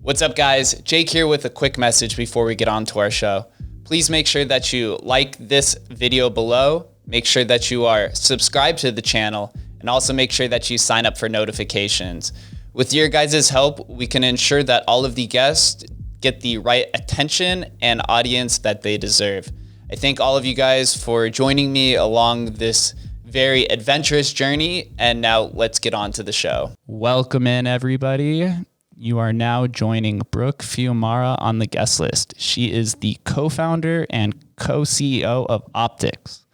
What's up, guys? Jake here with a quick message before we get on to our show. Please make sure that you like this video below, make sure that you are subscribed to the channel, and also make sure that you sign up for notifications. With your guys' help, we can ensure that all of the guests get the right attention and audience that they deserve. I thank all of you guys for joining me along this very adventurous journey, and now let's get on to the show. Welcome in, everybody. You are now joining Brooke Fiumara on the guest list. She is the co-founder and co-CEO of OPTX.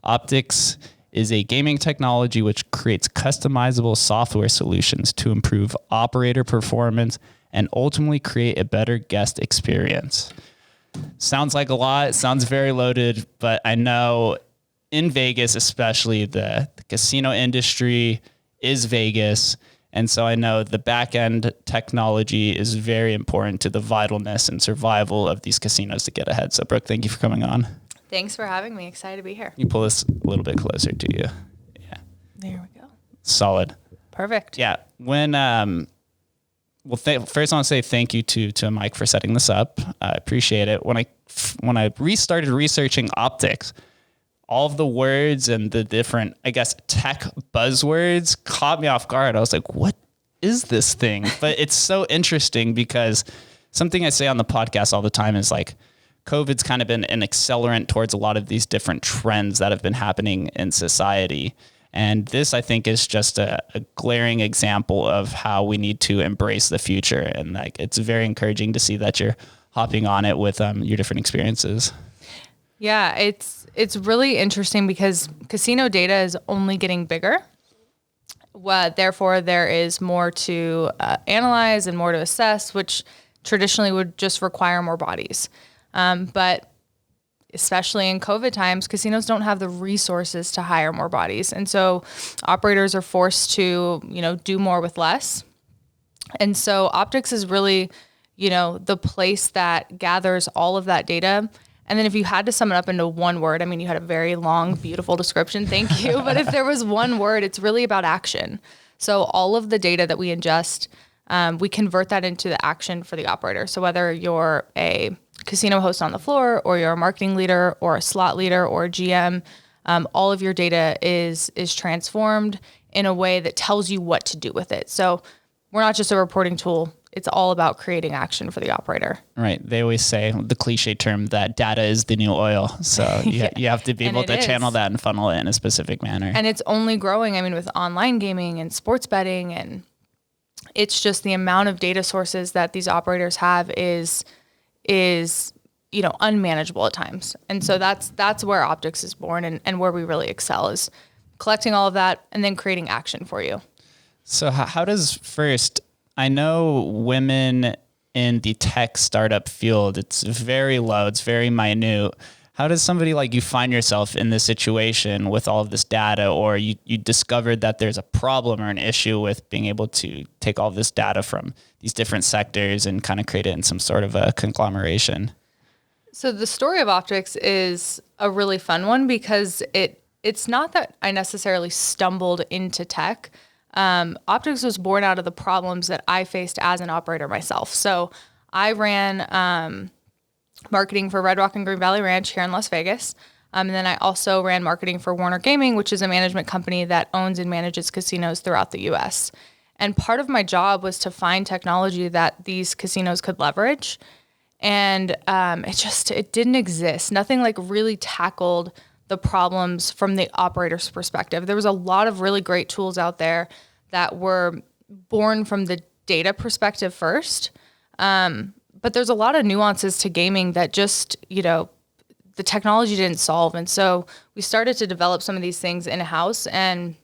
OPTX is a gaming technology which creates customizable software solutions to improve operator performance and ultimately create a better guest experience. Sounds like a lot, sounds very loaded, but I know in Vegas, especially the casino industry is Vegas. And so I know the back-end technology is very important to the vitalness and survival of these casinos to get ahead. So Brooke, thank you for coming on. Thanks for having me. Excited to be here. You pull this a little bit closer to you. Yeah. There we go. Solid. Perfect. Yeah. When, first I want to say thank you to Mike for setting this up. I appreciate it. When I restarted researching OPTX, all of the words and the different, I guess, tech buzzwords caught me off guard. I was like, what is this thing? But it's so interesting because something I say on the podcast all the time is like, COVID's kind of been an accelerant towards a lot of these different trends that have been happening in society. And this, I think, is just a glaring example of how we need to embrace the future. And like, it's very encouraging to see that you're hopping on it with your different experiences. Yeah, it's really interesting because casino data is only getting bigger. Therefore, there is more to analyze and more to assess, which traditionally would just require more bodies. But especially in COVID times, casinos don't have the resources to hire more bodies. And so operators are forced to, do more with less. And so OPTX is really, the place that gathers all of that data. And then if you had to sum it up into one word, you had a very long, beautiful description. Thank you. But if there was one word, it's really about action. So all of the data that we ingest, we convert that into the action for the operator. So whether you're a casino host on the floor or you're a marketing leader or a slot leader or a GM, all of your data is transformed in a way that tells you what to do with it. So we're not just a reporting tool. It's all about creating action for the operator. Right. They always say the cliche term that data is the new oil. So you have to be able to channel that and funnel it in a specific manner. And it's only growing. With online gaming and sports betting, and it's just the amount of data sources that these operators have is unmanageable at times. And so that's where OPTX is born and where we really excel is collecting all of that and then creating action for you. So how does first, I know women in the tech startup field, it's very low, it's very minute. How does somebody like you find yourself in this situation with all of this data, or you discovered that there's a problem or an issue with being able to take all of this data from these different sectors and kind of create it in some sort of a conglomeration? So the story of OPTX is a really fun one because it's not that I necessarily stumbled into tech. OPTX was born out of the problems that I faced as an operator myself. So I ran marketing for Red Rock and Green Valley Ranch here in Las Vegas. And then I also ran marketing for Warner Gaming, which is a management company that owns and manages casinos throughout the US. And part of my job was to find technology that these casinos could leverage. And it didn't exist. Nothing like really tackled the problems from the operator's perspective. There was a lot of really great tools out there that were born from the data perspective first. But there's a lot of nuances to gaming that just, the technology didn't solve. And so we started to develop some of these things in-house and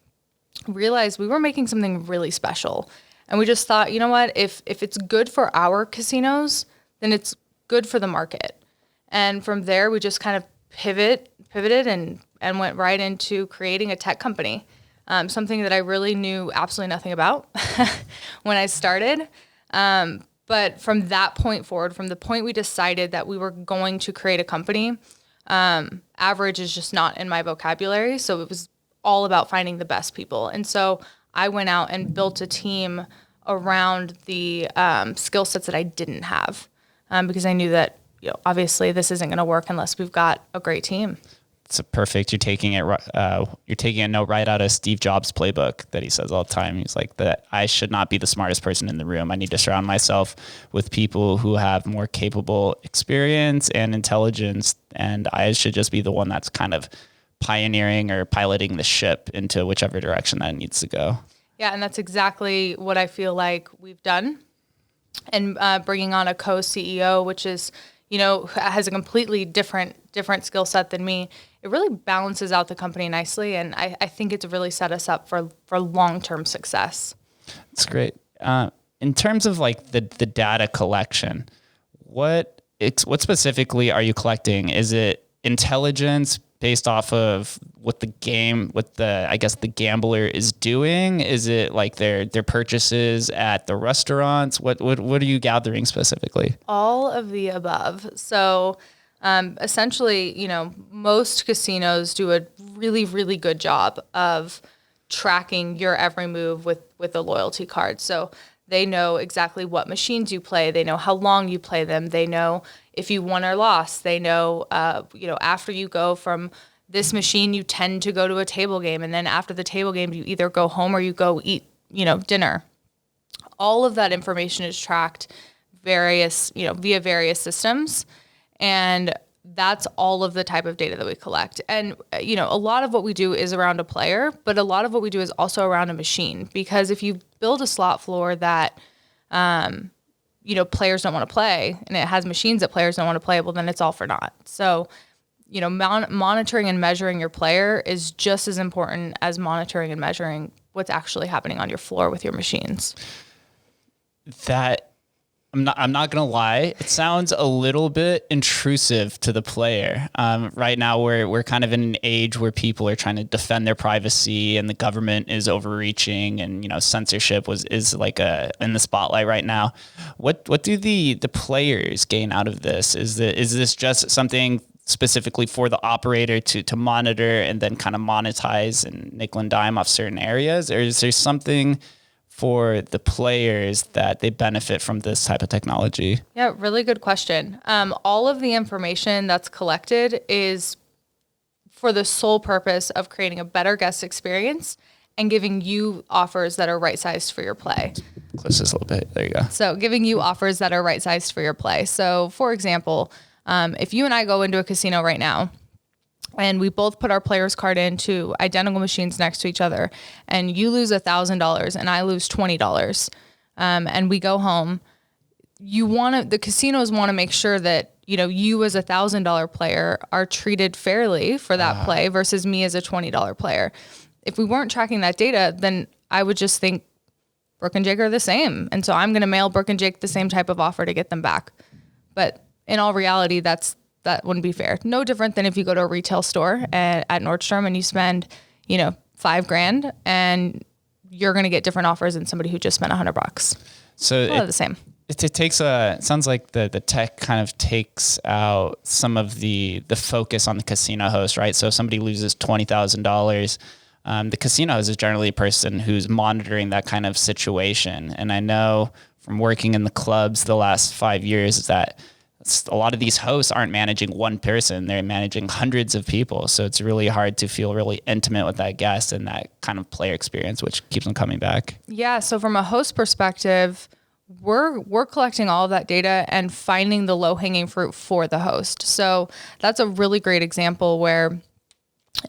realized we were making something really special. And we just thought, you know what, if it's good for our casinos, then it's good for the market. And from there, we just kind of pivoted and went right into creating a tech company, something that I really knew absolutely nothing about when I started. But from that point forward, from the point we decided that we were going to create a company, average is just not in my vocabulary. So it was all about finding the best people. And so I went out and built a team around the skill sets that I didn't have, because I knew that, obviously this isn't going to work unless we've got a great team. It's perfect. You're taking a note right out of Steve Jobs' playbook that he says all the time. He's like, that I should not be the smartest person in the room. I need to surround myself with people who have more capable experience and intelligence, and I should just be the one that's kind of pioneering or piloting the ship into whichever direction that it needs to go. Yeah, and that's exactly what I feel like we've done. And bringing on a co-CEO, which is, has a completely different skill set than me, it really balances out the company nicely. And I think it's really set us up for long-term success. That's great. In terms of like the data collection, what specifically are you collecting? Is it intelligence based off of what the gambler is doing? Is it like their purchases at the restaurants? What are you gathering specifically? All of the above. So essentially, most casinos do a really, really good job of tracking your every move with a loyalty card. So they know exactly what machines you play. They know how long you play them. They know if you won or lost. They know, after you go from this machine, you tend to go to a table game. And then after the table game, you either go home or you go eat, dinner. All of that information is tracked via various systems. And that's all of the type of data that we collect. And, a lot of what we do is around a player, but a lot of what we do is also around a machine. Because if you build a slot floor that, players don't want to play, and it has machines that players don't want to play, well, then it's all for naught. So, monitoring and measuring your player is just as important as monitoring and measuring what's actually happening on your floor with your machines. That I'm not gonna lie, it sounds a little bit intrusive to the player. Right now, we're kind of in an age where people are trying to defend their privacy, and the government is overreaching, and censorship is like in the spotlight right now. What do the players gain out of this? Is this just something specifically for the operator to monitor and then kind of monetize and nickel and dime off certain areas, or is there something for the players that they benefit from this type of technology? Yeah, really good question. All of the information that's collected is for the sole purpose of creating a better guest experience and giving you offers that are right-sized for your play. Close this a little bit. There you go. So giving you offers that are right-sized for your play. So for example, if you and I go into a casino right now, and we both put our player's card into identical machines next to each other, and you lose $1,000 and I lose $20, and we go home, the casinos want to make sure that, you as $1,000 player are treated fairly for that play versus me as a $20 player. If we weren't tracking that data, then I would just think Brooke and Jake are the same. And so I'm going to mail Brooke and Jake the same type of offer to get them back. But in all reality, that wouldn't be fair. No different than if you go to a retail store at Nordstrom and you spend, $5,000 and you're going to get different offers than somebody who just spent $100. So it's the same. It sounds like the tech kind of takes out some of the focus on the casino host, right? So if somebody loses $20,000, the casino host is generally a person who's monitoring that kind of situation. And I know from working in the clubs the last 5 years that a lot of these hosts aren't managing one person, they're managing hundreds of people. So it's really hard to feel really intimate with that guest and that kind of player experience, which keeps them coming back. Yeah. So from a host perspective, we're collecting all of that data and finding the low-hanging fruit for the host. So that's a really great example where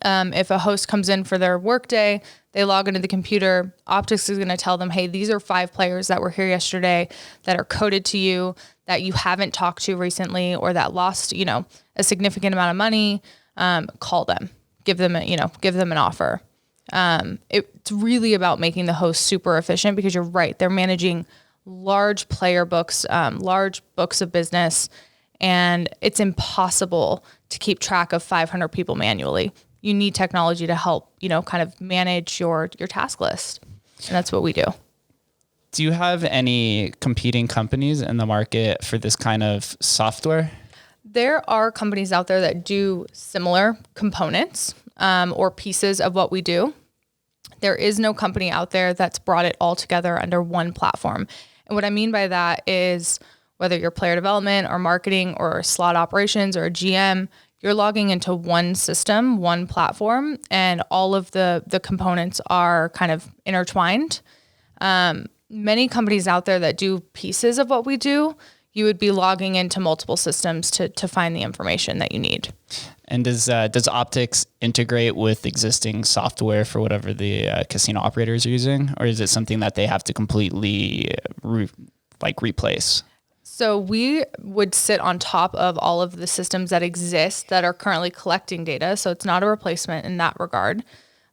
if a host comes in for their workday, they log into the computer, OPTX is going to tell them, hey, these are 5 players that were here yesterday that are coded to you, that you haven't talked to recently, or that lost, a significant amount of money. Call them, give them an offer. It's really about making the host super efficient, because you're right, they're managing large player books, large books of business, and it's impossible to keep track of 500 people manually. You need technology to help, kind of manage your task list. And that's what we do. Do you have any competing companies in the market for this kind of software? There are companies out there that do similar components or pieces of what we do. There is no company out there that's brought it all together under one platform. And what I mean by that is whether you're player development or marketing or slot operations or a GM, you're logging into one system, one platform, and all of the components are kind of intertwined. Many companies out there that do pieces of what we do, you would be logging into multiple systems to find the information that you need. And does OPTX integrate with existing software for whatever the casino operators are using, or is it something that they have to completely replace? So we would sit on top of all of the systems that exist that are currently collecting data. So it's not a replacement in that regard.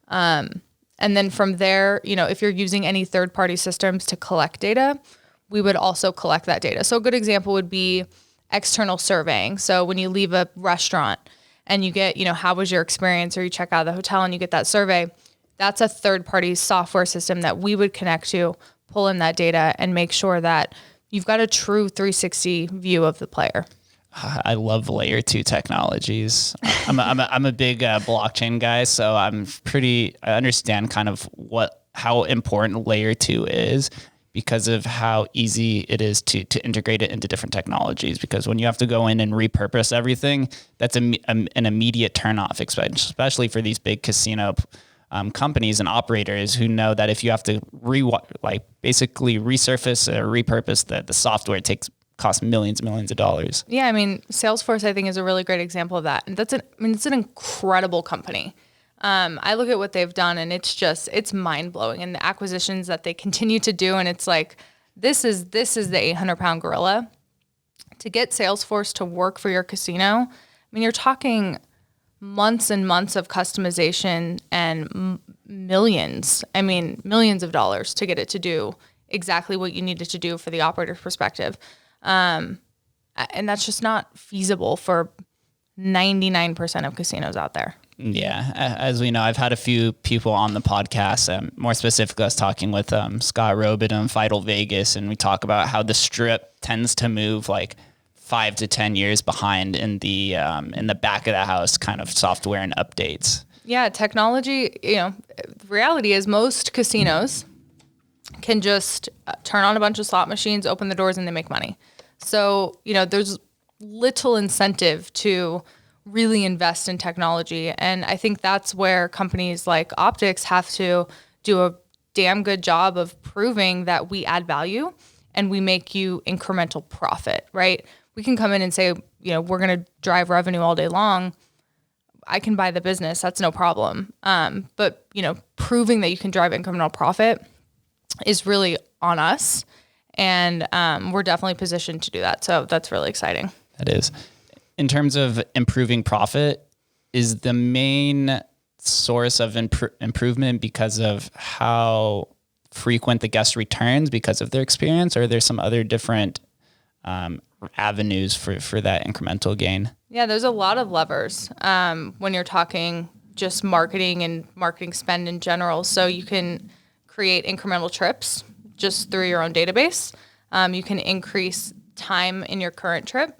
And then from there, if you're using any third-party systems to collect data, we would also collect that data. So a good example would be external surveying. So when you leave a restaurant and you get, how was your experience, or you check out of the hotel and you get that survey, that's a third-party software system that we would connect to, pull in that data, and make sure that you've got a true 360 view of the player. I love layer 2 technologies. I'm a big blockchain guy, so I understand kind of how important layer 2 is because of how easy it is to integrate it into different technologies. Because when you have to go in and repurpose everything, that's an immediate turnoff, especially for these big casino companies and operators who know that if you have to basically resurface or repurpose the software, costs millions and millions of dollars. Yeah, I mean, Salesforce, I think, is a really great example of that. And it's an incredible company. I look at what they've done, and it's mind blowing. And the acquisitions that they continue to do, and it's like, this is the 800-pound gorilla. To get Salesforce to work for your casino, I mean, you're talking months and months of customization and millions of dollars to get it to do exactly what you need it to do for the operator's perspective. And that's just not feasible for 99% of casinos out there. Yeah. As we know, I've had a few people on the podcast, more specifically, I was talking with Scott Robin, Vital Vegas, and we talk about how the strip tends to move like 5 to 10 years behind in the back of the house kind of software and updates. Yeah, technology, the reality is most casinos can just turn on a bunch of slot machines, open the doors, and they make money. So, there's little incentive to really invest in technology. And I think that's where companies like OPTX have to do a damn good job of proving that we add value and we make you incremental profit, right? We can come in and say, we're going to drive revenue all day long. I can buy the business. That's no problem. But, proving that you can drive incremental profit is really on us. And we're definitely positioned to do that. So that's really exciting. That is. In terms of improving profit, is the main source of improvement because of how frequent the guest returns because of their experience, or are there some other different avenues for that incremental gain? Yeah, there's a lot of levers when you're talking just marketing and marketing spend in general. So you can create incremental trips just through your own database. You can increase time in your current trip.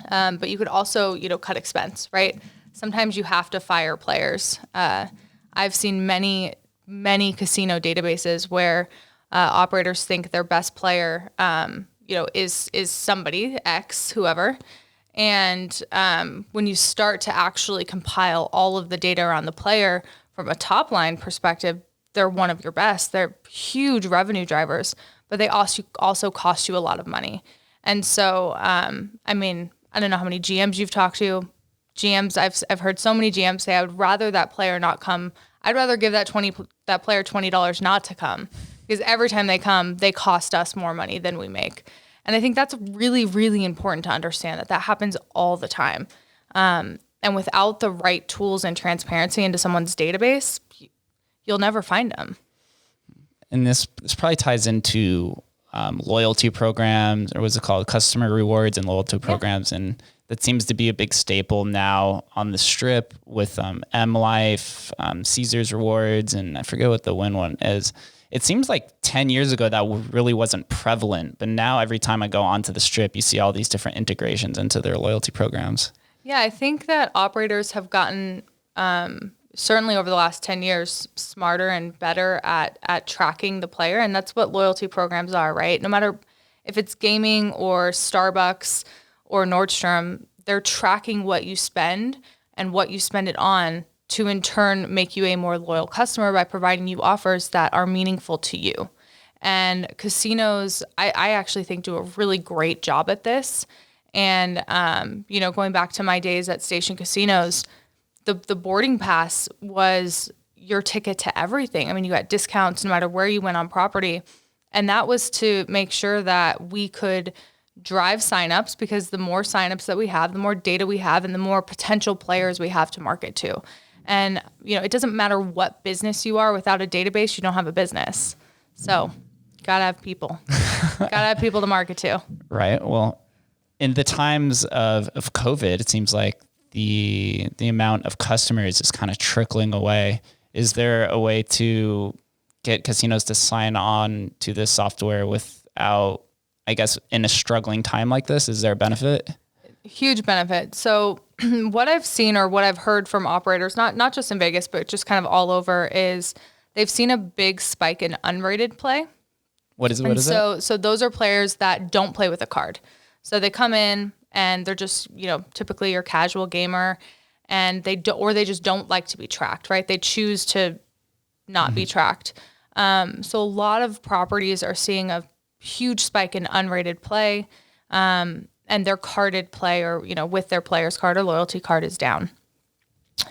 But you could also, cut expense, right? Sometimes you have to fire players. I've seen many casino databases where operators think their best player, is somebody X, whoever. And when you start to actually compile all of the data around the player from a top line perspective, they're one of your best. They're huge revenue drivers, but they also cost you a lot of money. And so, I don't know how many GMs you've talked to. I've heard so many GMs say, I would rather that player not come. I'd rather give that player $20 not to come, because every time they come, they cost us more money than we make. And I think that's really, really important to understand that happens all the time. And without the right tools and transparency into someone's database, you'll never find them. And this probably ties into loyalty programs, or what's it called? Customer rewards and loyalty programs. Yeah. And that seems to be a big staple now on the strip with M Life, Caesars Rewards, and I forget what the Win one is. It seems like 10 years ago that really wasn't prevalent, but now every time I go onto the strip, you see all these different integrations into their loyalty programs. Yeah, I think that operators have gotten certainly over the last 10 years, smarter and better at tracking the player. And that's what loyalty programs are, right? No matter if it's gaming or Starbucks or Nordstrom, they're tracking what you spend and what you spend it on to in turn make you a more loyal customer by providing you offers that are meaningful to you. And casinos, I actually think do a really great job at this. And, going back to my days at station casinos, the boarding pass was your ticket to everything. I mean, you got discounts no matter where you went on property. And that was to make sure that we could drive signups, because the more signups that we have, the more data we have, and the more potential players we have to market to. And, it doesn't matter what business you are. Without a database, you don't have a business. So gotta have people. Gotta have people to market to. Right. Well, in the times of COVID, it seems like the amount of customers is kind of trickling away. Is there a way to get casinos to sign on to this software without, I guess, in a struggling time like this? Is there a benefit? Huge benefit. So what I've seen or what I've heard from operators, not just in Vegas, but just kind of all over, is they've seen a big spike in unrated play. What is it? So those are players that don't play with a card. So they come in and they're just, typically your casual gamer, and they just don't like to be tracked, right? They choose to not be tracked. So a lot of properties are seeing a huge spike in unrated play, and their carded play or, with their player's card or loyalty card is down.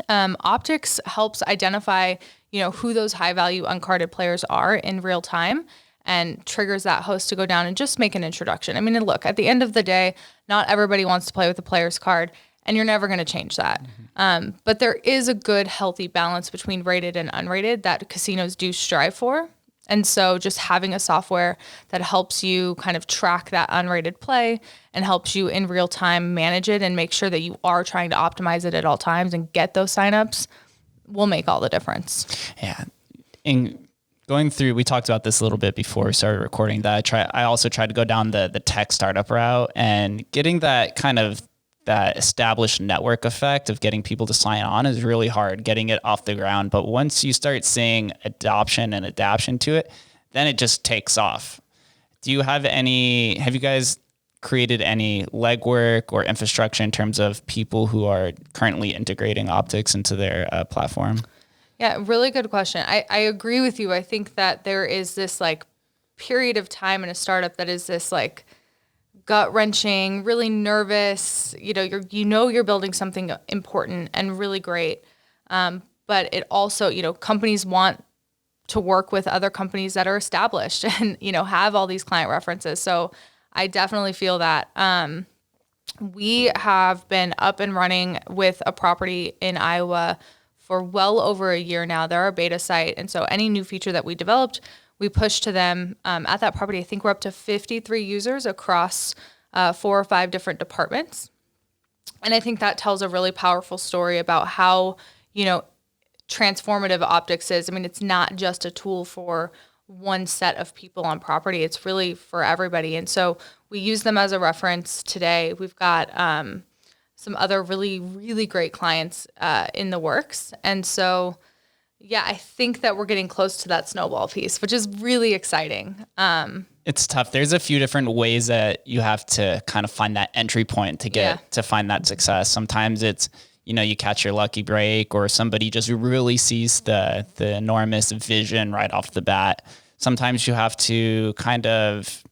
OPTX helps identify, who those high value uncarded players are in real time, and triggers that host to go down and just make an introduction. I mean, look, at the end of the day, not everybody wants to play with a player's card, and you're never going to change that. But there is a good, healthy balance between rated and unrated that casinos do strive for. And so just having a software that helps you kind of track that unrated play and helps you in real time manage it and make sure that you are trying to optimize it at all times and get those signups will make all the difference. Yeah. Going through, we talked about this a little bit before we started recording, that I also tried to go down the tech startup route, and getting that established network effect of getting people to sign on is really hard, getting it off the ground. But once you start seeing adoption and adaptation to it, then it just takes off. Have you guys created any legwork or infrastructure in terms of people who are currently integrating OPTX into their platform? Yeah, really good question. I agree with you. I think that there is this period of time in a startup that is this gut wrenching, really nervous. You're building something important and really great. But it also, companies want to work with other companies that are established and, have all these client references. So I definitely feel that. We have been up and running with a property in Iowa for well over a year now. They're our beta site. And so any new feature that we developed, we push to them. At that property, I think we're up to 53 users across 4 or 5 different departments. And I think that tells a really powerful story about how, transformative OPTX is. I mean, it's not just a tool for one set of people on property. It's really for everybody. And so we use them as a reference today. We've got some other really, really great clients in the works. And so, yeah, I think that we're getting close to that snowball piece, which is really exciting. It's tough. There's a few different ways that you have to kind of find that entry point to find that success. Sometimes it's, you catch your lucky break, or somebody just really sees the enormous vision right off the bat. Sometimes you have to kind of,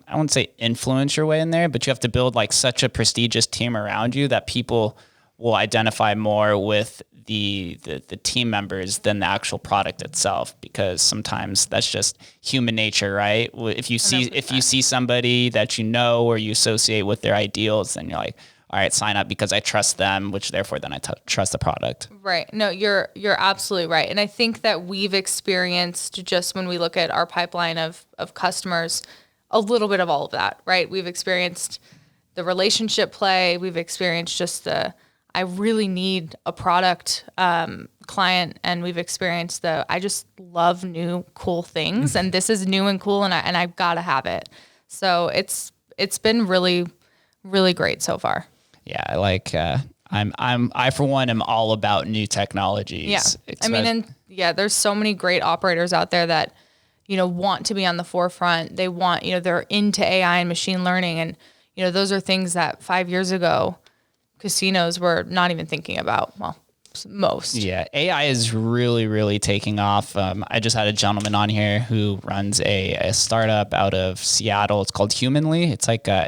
I wouldn't say influence your way in there, but you have to build such a prestigious team around you that people will identify more with the team members than the actual product itself, because sometimes that's just human nature, right? If you see somebody that or you associate with their ideals, then you're like, all right, sign up because I trust them, which therefore then I trust the product. Right. No, you're absolutely right. And I think that we've experienced, just when we look at our pipeline of customers, a little bit of all of that, right? We've experienced the relationship play. We've experienced just I really need a product client, and we've experienced I just love new, cool things, and this is new and cool, and I've got to have it. So it's been really, really great so far. Yeah, I for one am all about new technologies. Yeah. I mean, and there's so many great operators out there that, want to be on the forefront. They want, they're into AI and machine learning. And, those are things that 5 years ago, casinos were not even thinking about. Well, most. Yeah, AI is really, really taking off. I just had a gentleman on here who runs a startup out of Seattle. It's called Humanly. It's like an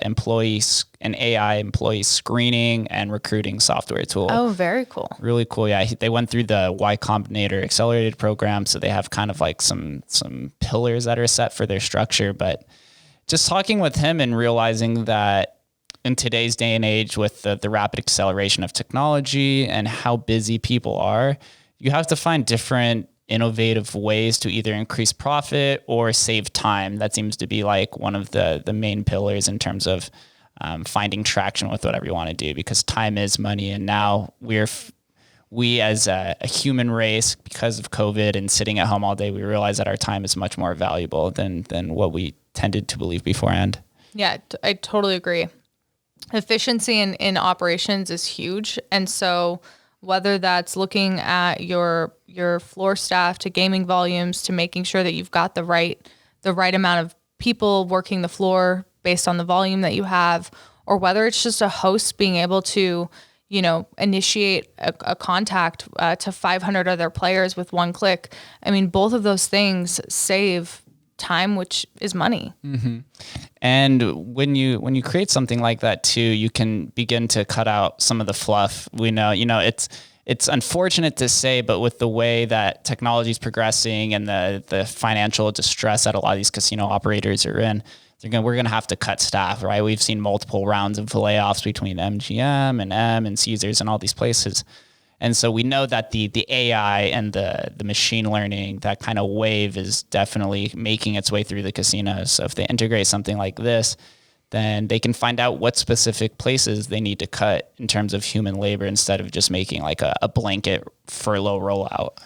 AI employee screening and recruiting software tool. Oh, very cool. Really cool. Yeah, they went through the Y Combinator accelerated program, so they have kind of like some pillars that are set for their structure. But just talking with him and realizing that in today's day and age, with the rapid acceleration of technology and how busy people are, you have to find different innovative ways to either increase profit or save time. That seems to be like one of the main pillars in terms of finding traction with whatever you want to do, because time is money. And now we as a human race, because of COVID and sitting at home all day, we realize that our time is much more valuable than what we tended to believe beforehand. Yeah, I totally agree. Efficiency in operations is huge. And so whether that's looking at your floor staff to gaming volumes to making sure that you've got the right amount of people working the floor based on the volume that you have, or whether it's just a host being able to, initiate a contact to 500 other players with one click. I mean, both of those things save time, which is money. Mm-hmm. And when you create something like that too, you can begin to cut out some of the fluff. We know, it's unfortunate to say, but with the way that technology is progressing and the financial distress that a lot of these casino operators are in, we're going to have to cut staff, right? We've seen multiple rounds of layoffs between MGM and M and Caesars and all these places. And so we know that the AI and the machine learning, that kind of wave is definitely making its way through the casinos. So if they integrate something like this, then they can find out what specific places they need to cut in terms of human labor instead of just making like a blanket furlough rollout.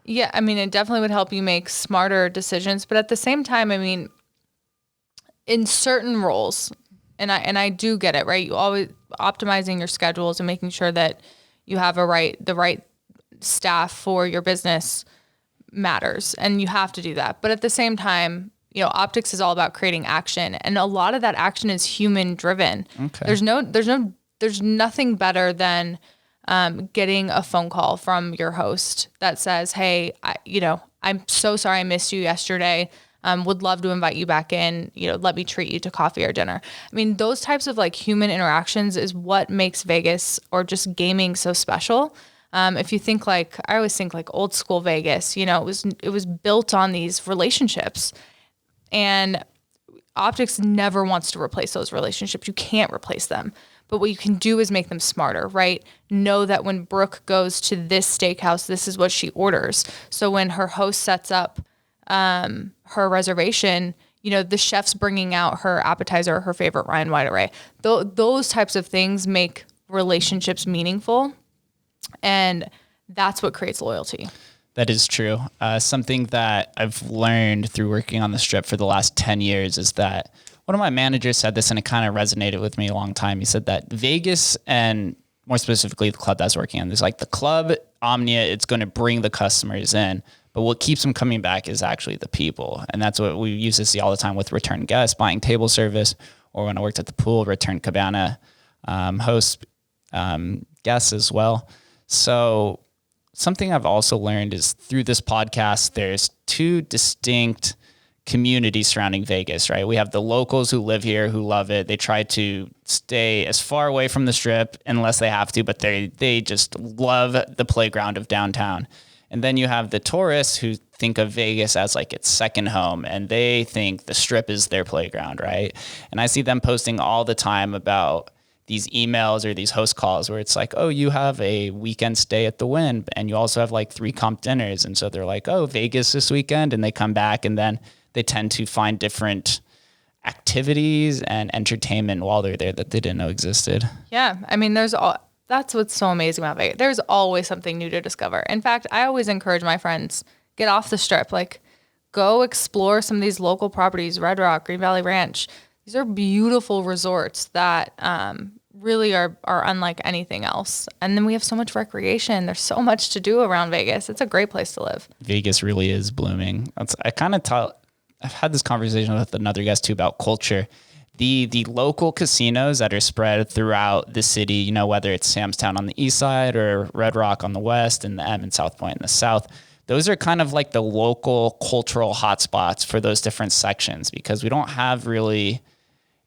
Yeah, I mean, it definitely would help you make smarter decisions. But at the same time, I mean, in certain roles, and I do get it, right? You always optimizing your schedules and making sure that you have the right staff for your business matters, and you have to do that. But at the same time, optics is all about creating action, and a lot of that action is human driven. Okay. There's nothing better than getting a phone call from your host that says, "Hey, I'm so sorry I missed you yesterday. Would love to invite you back in, let me treat you to coffee or dinner." I mean, those types of like human interactions is what makes Vegas or just gaming so special. If you think I always think like old school Vegas, it was built on these relationships, and optics never wants to replace those relationships. You can't replace them. But what you can do is make them smarter, right? Know that when Brooke goes to this steakhouse, this is what she orders. So when her host sets up her reservation, the chef's bringing out her appetizer, her favorite Ryan White array. Those types of things make relationships meaningful, and that's what creates loyalty. That is true. Something that I've learned through working on the Strip for the last 10 years is that one of my managers said this, and it kind of resonated with me a long time. He said that Vegas, and more specifically the club that's working on, there's like the club, Omnia, it's going to bring the customers in. But what keeps them coming back is actually the people. And that's what we used to see all the time with return guests, buying table service, or when I worked at the pool, return cabana host guests as well. So something I've also learned is through this podcast, there's two distinct communities surrounding Vegas, right? We have the locals who live here, who love it. They try to stay as far away from the Strip unless they have to, but they just love the playground of downtown. And then you have the tourists who think of Vegas as like its second home, and they think the Strip is their playground, right? And I see them posting all the time about these emails or these host calls where it's like, oh, you have a weekend stay at the Wynn, and you also have like 3 comp dinners. And so they're like, oh, Vegas this weekend, and they come back, and then they tend to find different activities and entertainment while they're there that they didn't know existed. Yeah, I mean, that's what's so amazing about Vegas. There's always something new to discover. In fact, I always encourage my friends, get off the Strip. Like, go explore some of these local properties, Red Rock, Green Valley Ranch. These are beautiful resorts that really are unlike anything else. And then we have so much recreation. There's so much to do around Vegas. It's a great place to live. Vegas really is blooming. I've had this conversation with another guest too about culture. The local casinos that are spread throughout the city, you know, whether it's Sam's Town on the east side or Red Rock on the west and the M and South Point in the south, those are kind of like the local cultural hotspots for those different sections, because we don't have really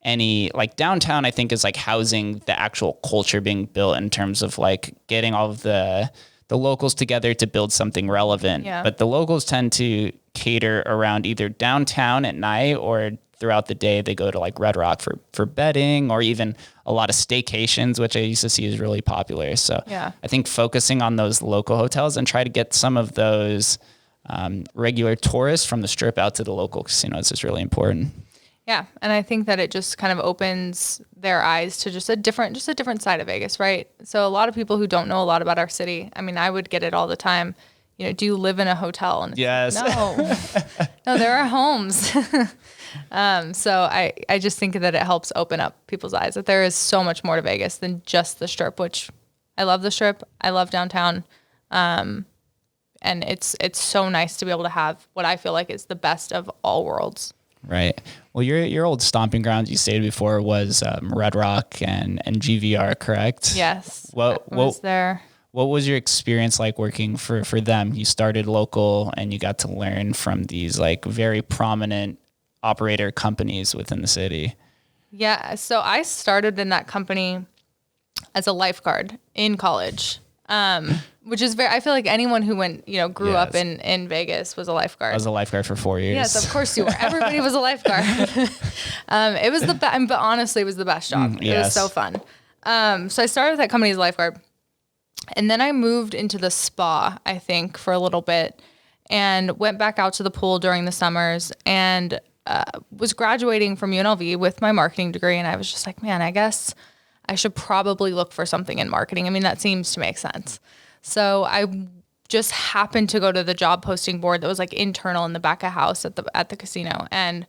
any, like downtown, I think, is like housing the actual culture being built in terms of like getting all of the locals together to build something relevant. Yeah. But the locals tend to cater around either downtown at night or throughout the day. They go to like Red Rock for bedding, or even a lot of staycations, which I used to see is really popular. So yeah. I think focusing on those local hotels and try to get some of those regular tourists from the strip out to the local casinos is really important. Yeah. And I think that it just kind of opens their eyes to just a different side of Vegas, right? So a lot of people who don't know a lot about our city, I mean, I would get it all the time. You know, do you live in a hotel? And yes. No, there are homes. So I just think that it helps open up people's eyes, that there is so much more to Vegas than just the strip, which I love the strip. I love downtown. And it's so nice to be able to have what I feel like is the best of all worlds. Right. Well, your old stomping grounds you stayed before was Red Rock and GVR, correct? Yes. What was there? What was your experience like working for them? You started local and you got to learn from these like very prominent operator companies within the city. Yeah. So I started in that company as a lifeguard in college. Which is I feel like anyone who grew up in Vegas was a lifeguard. I was a lifeguard for 4 years. Yes, of course you were. Everybody was a lifeguard. It was but honestly, it was the best job. It was so fun. So I started with that company as a lifeguard, and then I moved into the spa, I think, for a little bit, and went back out to the pool during the summers, and was graduating from UNLV with my marketing degree, and I was just like, man, I guess I should probably look for something in marketing. I mean, that seems to make sense. So I just happened to go to the job posting board that was like internal in the back of house at the casino. And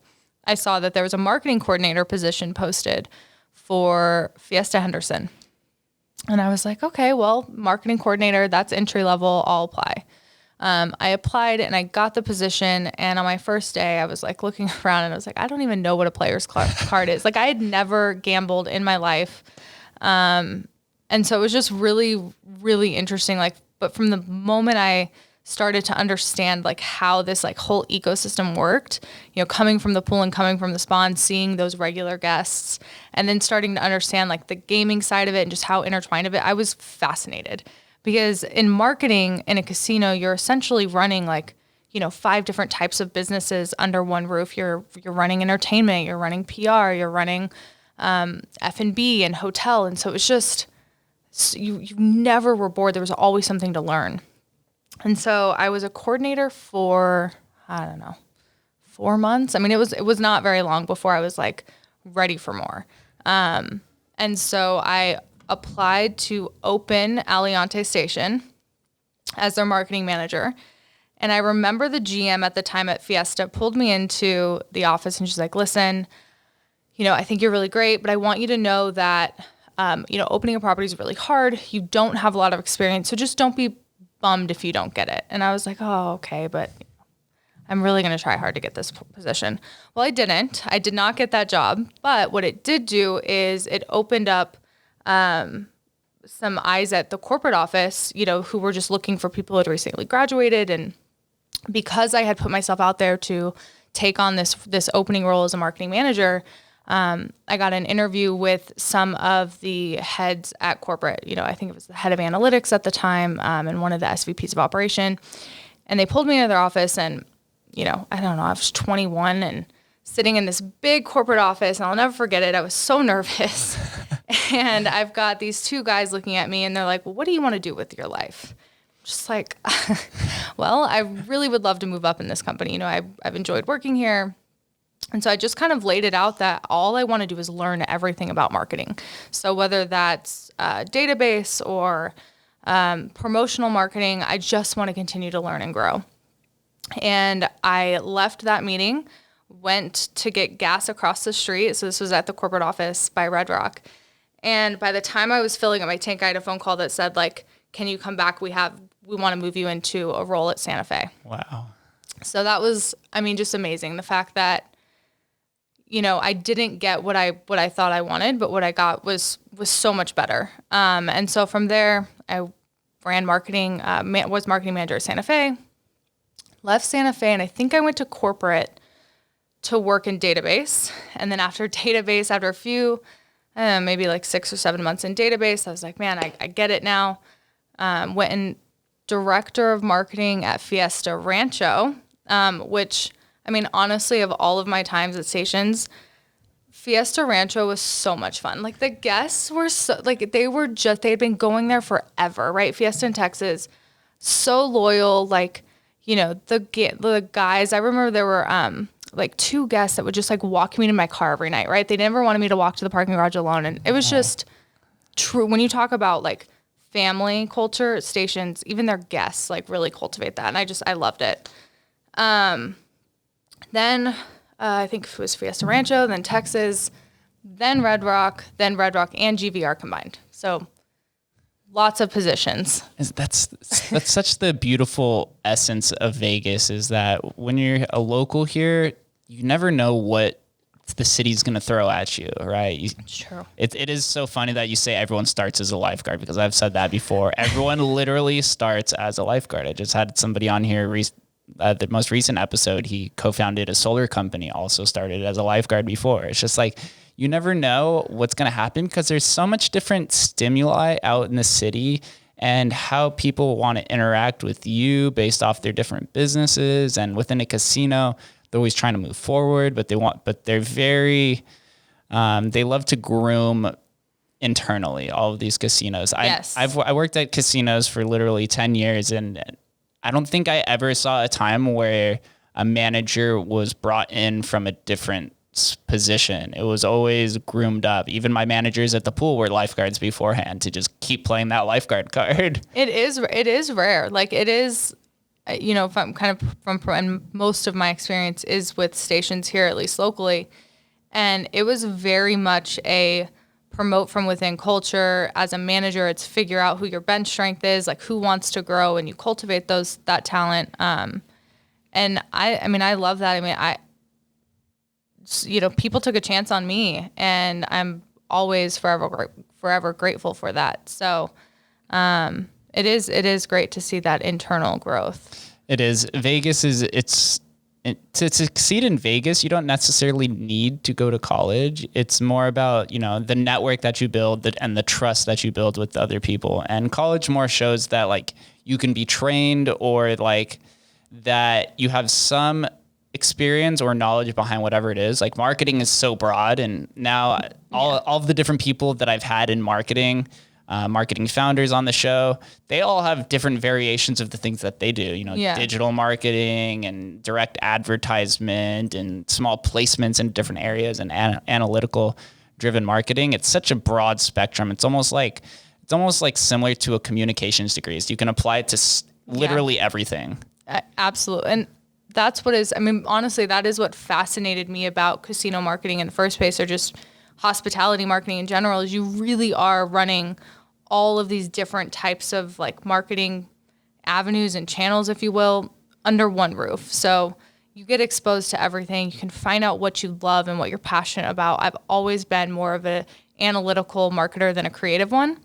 I saw that there was a marketing coordinator position posted for Fiesta Henderson. And I was like, okay, well, marketing coordinator, that's entry level, I'll apply. I applied and I got the position. And on my first day, I was like looking around and I was like, I don't even know what a player's card is. Like I had never gambled in my life. And so it was just really, really interesting. Like, but from the moment I started to understand like how this like whole ecosystem worked, coming from the pool and coming from the spa and seeing those regular guests, and then starting to understand like the gaming side of it and just how intertwined of it, I was fascinated. Because in marketing in a casino, you're essentially running like, 5 different types of businesses under one roof. You're running entertainment, you're running PR, you're running F&B and hotel. And so it was just, you never were bored. There was always something to learn. And so I was a coordinator for, 4 months. I mean, it was not very long before I was like ready for more. And so I applied to open Aliante Station as their marketing manager. And I remember the GM at the time at Fiesta pulled me into the office and she's like, listen, I think you're really great, but I want you to know that, opening a property is really hard. You don't have a lot of experience, so just don't be bummed if you don't get it. And I was like, oh, okay, but I'm really going to try hard to get this position. Well, I didn't. I did not get that job, but what it did do is it opened up some eyes at the corporate office, who were just looking for people who had recently graduated. And because I had put myself out there to take on this opening role as a marketing manager, I got an interview with some of the heads at corporate. I think it was the head of analytics at the time, and one of the SVPs of operation. And they pulled me into their office and, I don't know, I was 21 and sitting in this big corporate office, and I'll never forget it. I was so nervous. And I've got these 2 guys looking at me and they're like, well, what do you want to do with your life? Just like, well, I really would love to move up in this company. I've enjoyed working here. And so I just kind of laid it out that all I want to do is learn everything about marketing. So whether that's database or promotional marketing, I just want to continue to learn and grow. And I left that meeting, went to get gas across the street. So this was at the corporate office by Red Rock. And by the time I was filling up my tank, I had a phone call that said, like, can you come back? We want to move you into a role at Santa Fe. Wow. So that was, I mean, just amazing. The fact that, you know, I didn't get what I thought I wanted, but what I got was so much better. And so from there, I ran marketing, was marketing manager at Santa Fe, left Santa Fe, and I think I went to corporate to work in database. And then after database, after a few, maybe like 6 or 7 months in database, I was like, man, I get it now. Went in director of marketing at Fiesta Rancho, which, I mean, honestly, of all of my times at stations, Fiesta Rancho was so much fun. Like, the guests were so, like, they had been going there forever, right? Fiesta in Texas, so loyal. Like, you know, the guys, I remember there were, like 2 guests that would just like walk me to my car every night, right? They never wanted me to walk to the parking garage alone. And it was just true. When you talk about like family culture at stations, even their guests like really cultivate that. And I loved it. Then I think it was Fiesta Rancho, then Texas, then Red Rock and GVR combined. So lots of positions. That's such the beautiful essence of Vegas, is that when you're a local here, you never know what the city's going to throw at you, right? It's true. It is so funny that you say everyone starts as a lifeguard, because I've said that before. Everyone literally starts as a lifeguard. I just had somebody on here, the most recent episode, he co-founded a solar company, also started as a lifeguard before. It's just like, you never know what's going to happen, because there's so much different stimuli out in the city, and how people want to interact with you based off their different businesses. And within a casino, they're always trying to move forward, but they're very, they love to groom internally, all of these casinos. Yes. I worked at casinos for literally 10 years, and I don't think I ever saw a time where a manager was brought in from a different position. It was always groomed up. Even my managers at the pool were lifeguards beforehand, to just keep playing that lifeguard card. It is rare. Like, it is, you know, from and most of my experience is with stations here, at least locally. And it was very much a promote from within culture. As a manager, it's figure out who your bench strength is, like who wants to grow, and you cultivate that talent. And I love that. I mean, you know, people took a chance on me, and I'm always forever grateful for that. So, it is great to see that internal growth. It is. Vegas is, to succeed in Vegas, you don't necessarily need to go to college. It's more about, you know, the network that you build and the trust that you build with other people. And college more shows that like you can be trained, or like that you have some experience or knowledge behind whatever it is. Like, marketing is so broad, and now all of the different people that I've had in marketing founders on the show, they all have different variations of the things that they do, you know, digital marketing and direct advertisement and small placements in different areas, and analytical driven marketing. It's such a broad spectrum. It's almost like similar to a communications degree. So you can apply it to literally everything. Absolutely. And that's honestly, that is what fascinated me about casino marketing in the first place, or just hospitality marketing in general, is you really are running all of these different types of like marketing avenues and channels, if you will, under one roof. So you get exposed to everything. You can find out what you love and what you're passionate about. I've always been more of an analytical marketer than a creative one.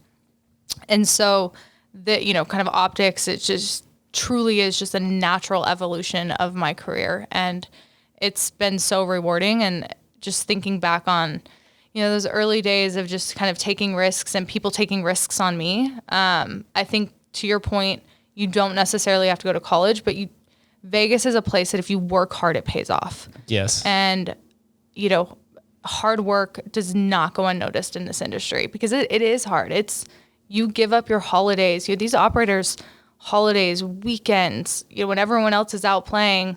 And so the, you know, kind of optics, it just truly is just a natural evolution of my career. And it's been so rewarding. And just thinking back on, you know, those early days of just kind of taking risks and people taking risks on me. I think, to your point, you don't necessarily have to go to college, but Vegas is a place that if you work hard, it pays off. Yes. And, you know, hard work does not go unnoticed in this industry, because it is hard. You give up your holidays. You have these operators, holidays, weekends, you know, when everyone else is out playing,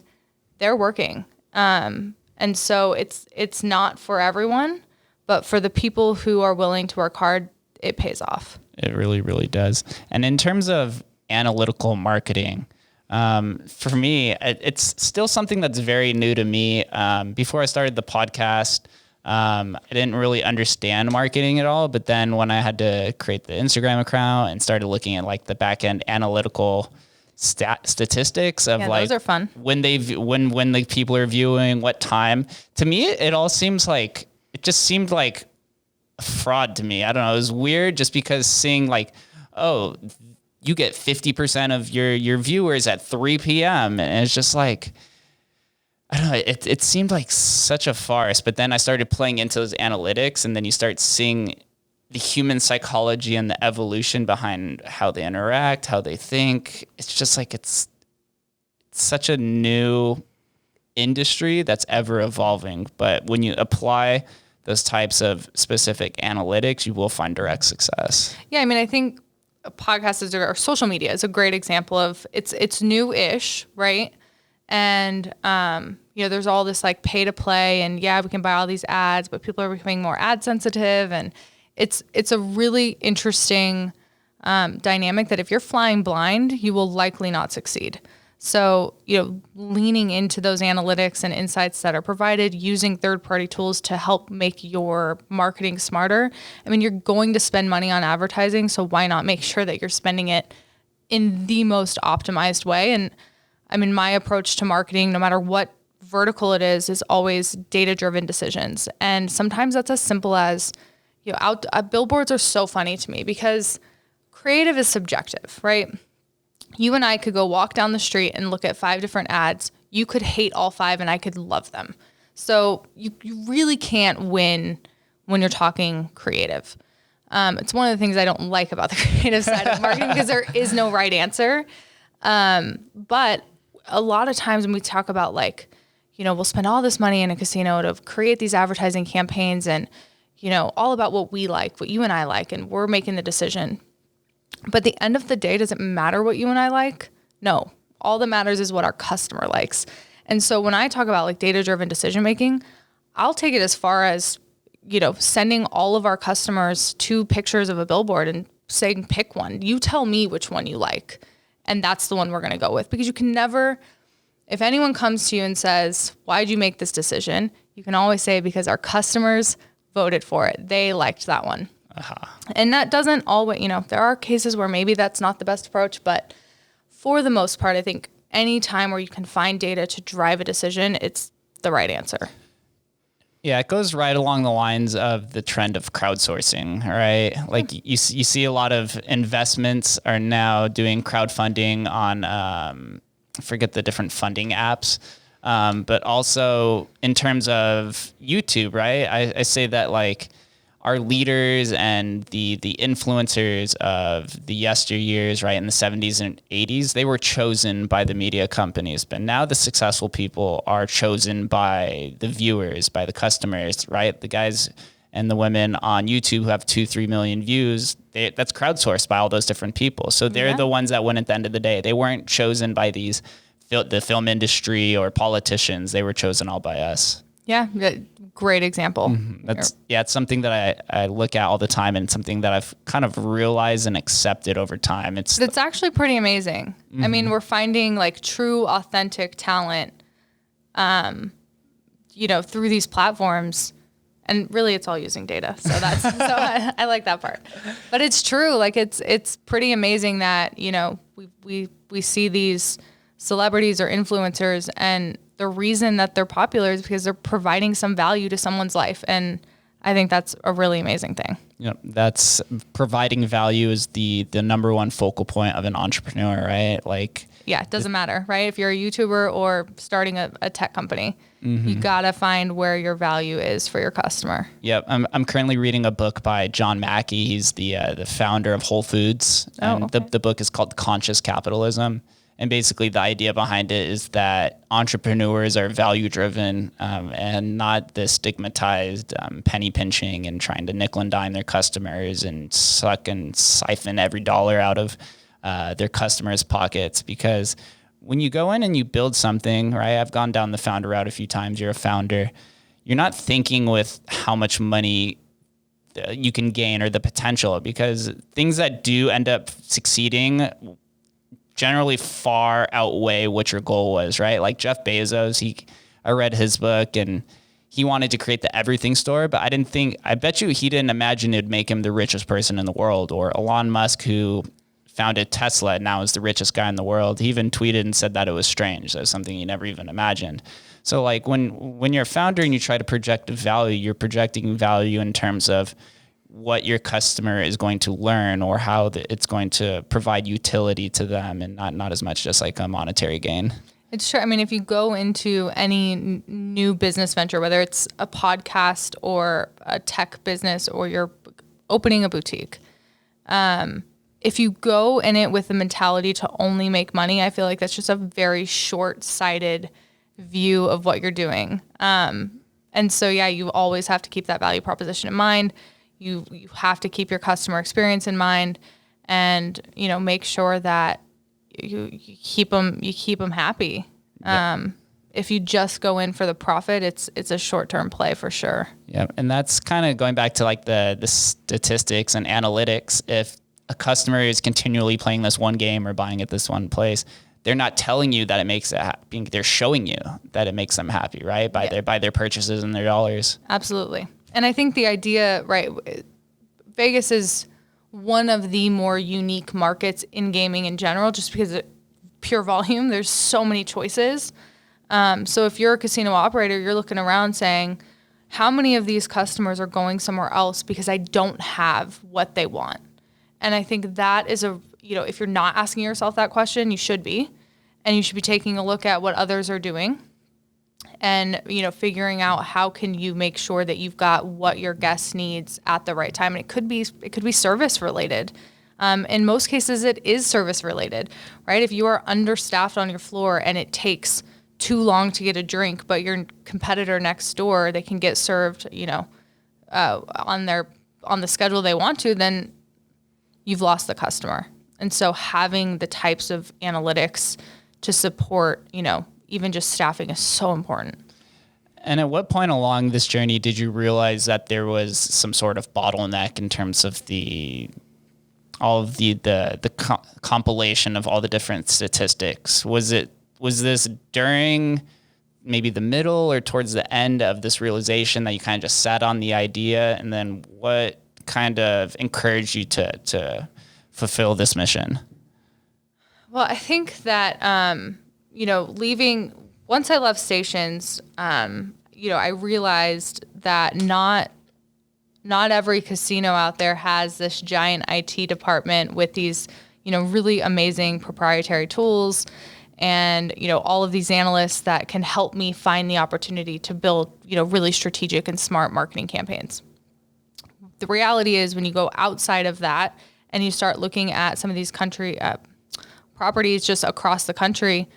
they're working. And so it's not for everyone, but for the people who are willing to work hard, it pays off. It really, really does. And in terms of analytical marketing, for me, it's still something that's very new to me. Before I started the podcast, I didn't really understand marketing at all, but then when I had to create the Instagram account and started looking at like the back end analytical statistics of like those are fun. When the people are viewing, what time, to me, it just seemed like a fraud to me. I don't know. It was weird just because seeing like, oh, you get 50% of your viewers at 3 p.m. And it's just like, I don't know, it seemed like such a farce, but then I started playing into those analytics, and then you start seeing the human psychology and the evolution behind how they interact, how they think. It's just like, it's such a new industry that's ever evolving. But when you apply those types of specific analytics, you will find direct success. Yeah. I mean, I think podcasts or social media is a great example of it's new-ish, right? And, there's all this like pay to play, and we can buy all these ads, but people are becoming more ad sensitive. And it's a really interesting dynamic that if you're flying blind, you will likely not succeed. So, leaning into those analytics and insights that are provided, using third-party tools to help make your marketing smarter. I mean, you're going to spend money on advertising, so why not make sure that you're spending it in the most optimized way? And I mean, my approach to marketing, no matter what vertical it is always data-driven decisions. And sometimes that's as simple as, billboards are so funny to me because creative is subjective, right? You and I could go walk down the street and look at 5 different ads. You could hate all 5 and I could love them. So you really can't win when you're talking creative. It's one of the things I don't like about the creative side of marketing because there is no right answer. But a lot of times when we talk about like, we'll spend all this money in a casino to create these advertising campaigns and, all about what we like, what you and I like, and we're making the decision. But at the end of the day, does it matter what you and I like? No. All that matters is what our customer likes. And so when I talk about like data-driven decision-making, I'll take it as far as, sending all of our customers 2 pictures of a billboard and saying, pick one. You tell me which one you like. And that's the one we're going to go with, because you can never, if anyone comes to you and says, why'd you make this decision? You can always say, because our customers voted for it. They liked that one. And that doesn't always, there are cases where maybe that's not the best approach, but for the most part, I think any time where you can find data to drive a decision, it's the right answer. Yeah, it goes right along the lines of the trend of crowdsourcing, right? Like you see a lot of investments are now doing crowdfunding on, I forget the different funding apps, but also in terms of YouTube, right? I say that like our leaders and the influencers of the yesteryears, right, in the 70s and 80s, they were chosen by the media companies. But now the successful people are chosen by the viewers, by the customers, right? The guys and the women on YouTube who have 2-3 million views, that's crowdsourced by all those different people. So they're the ones that win at the end of the day. They weren't chosen by the film industry or politicians. They were chosen all by us. Yeah, great example. Mm-hmm. It's something that I look at all the time, and something that I've kind of realized and accepted over time. It's actually pretty amazing. Mm-hmm. I mean, we're finding like true, authentic talent, through these platforms, and really it's all using data. So that's, I like that part, but it's true. Like it's pretty amazing that, we see these celebrities or influencers, and the reason that they're popular is because they're providing some value to someone's life. And I think that's a really amazing thing. Yeah, that's providing value is the number one focal point of an entrepreneur, right? Like, yeah, it doesn't matter, right? If you're a YouTuber or starting a tech company, you gotta find where your value is for your customer. Yep, I'm currently reading a book by John Mackey. He's the founder of Whole Foods, and the book is called Conscious Capitalism. And basically the idea behind it is that entrepreneurs are value driven and not the stigmatized penny pinching and trying to nickel and dime their customers and suck and siphon every dollar out of their customers' pockets. Because when you go in and you build something, right? I've gone down the founder route a few times. You're a founder. You're not thinking with how much money you can gain or the potential, because things that do end up succeeding generally far outweigh what your goal was, right? Like Jeff Bezos, I read his book, and he wanted to create the everything store, but I bet you he didn't imagine it'd make him the richest person in the world. Or Elon Musk, who founded Tesla and now is the richest guy in the world. He even tweeted and said that it was strange. That was something he never even imagined. So like when you're a founder and you try to project value, you're projecting value in terms of what your customer is going to learn or how it's going to provide utility to them, and not as much just like a monetary gain. It's true. I mean, if you go into any new business venture, whether it's a podcast or a tech business or you're opening a boutique, if you go in it with the mentality to only make money, I feel like that's just a very short-sighted view of what you're doing. And so, yeah, you always have to keep that value proposition in mind. You have to keep your customer experience in mind, and make sure that you keep them happy. Yep. If you just go in for the profit, it's a short-term play for sure. Yeah, and that's kind of going back to like the statistics and analytics. If a customer is continually playing this one game or buying at this one place, they're not telling you that it makes it happy. They're showing you that it makes them happy, right? By their purchases and their dollars. Absolutely. And I think the idea, right, Vegas is one of the more unique markets in gaming in general, just because of pure volume. There's so many choices. So if you're a casino operator, you're looking around saying, how many of these customers are going somewhere else because I don't have what they want? And I think that is if you're not asking yourself that question, you should be. And you should be taking a look at what others are doing and, figuring out how can you make sure that you've got what your guest needs at the right time. And it could be service related. In most cases, it is service related, right? If you are understaffed on your floor and it takes too long to get a drink, but your competitor next door, they can get served, on the schedule they want to, then you've lost the customer. And so having the types of analytics to support, even just staffing is so important. And at what point along this journey did you realize that there was some sort of bottleneck in terms of all of the compilation of all the different statistics? Was this during maybe the middle or towards the end of this realization that you kind of just sat on the idea? And then what kind of encouraged you to fulfill this mission? Well, I think that, once I left Stations, I realized that not every casino out there has this giant IT department with these, really amazing proprietary tools and, all of these analysts that can help me find the opportunity to build, really strategic and smart marketing campaigns. The reality is when you go outside of that and you start looking at some of these country properties just across the country,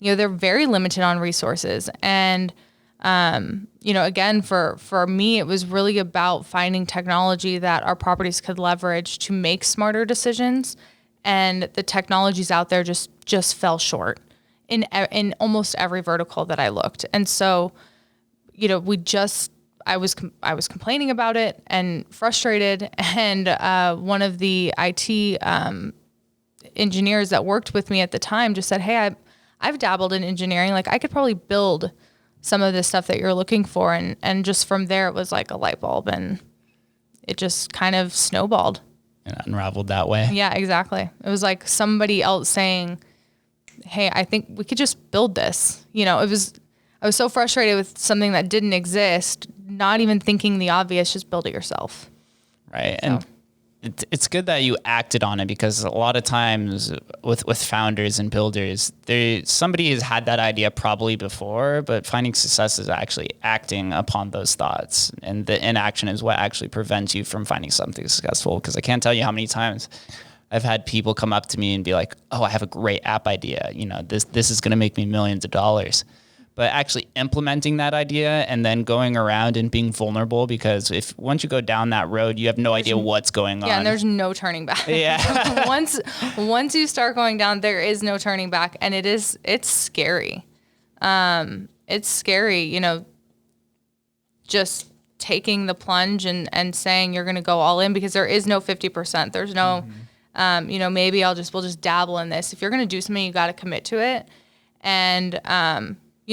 they're very limited on resources. And, again, for me, it was really about finding technology that our properties could leverage to make smarter decisions. And the technologies out there just fell short in almost every vertical that I looked. And so, I was complaining about it and frustrated. And one of the IT engineers that worked with me at the time just said, "Hey, I've dabbled in engineering. Like I could probably build some of this stuff that you're looking for." And just from there, it was like a light bulb, and it just kind of snowballed. And unraveled that way. Yeah, exactly. It was like somebody else saying, "Hey, I think we could just build this." I was so frustrated with something that didn't exist, not even thinking the obvious, just build it yourself. Right. So. And it's good that you acted on it, because a lot of times with founders and builders, somebody has had that idea probably before, but finding success is actually acting upon those thoughts. And the inaction is what actually prevents you from finding something successful. Because I can't tell you how many times I've had people come up to me and be like, "Oh, I have a great app idea. This is going to make me millions of dollars." But actually implementing that idea and then going around and being vulnerable, because once you go down that road, you have no idea what's going on. Yeah, and there's no turning back. Yeah. Once you start going down, there is no turning back, and it's scary. It's scary, just taking the plunge and saying you're going to go all in, because there is no 50%. There's no, maybe we'll just dabble in this. If you're going to do something, you got to commit to it. And,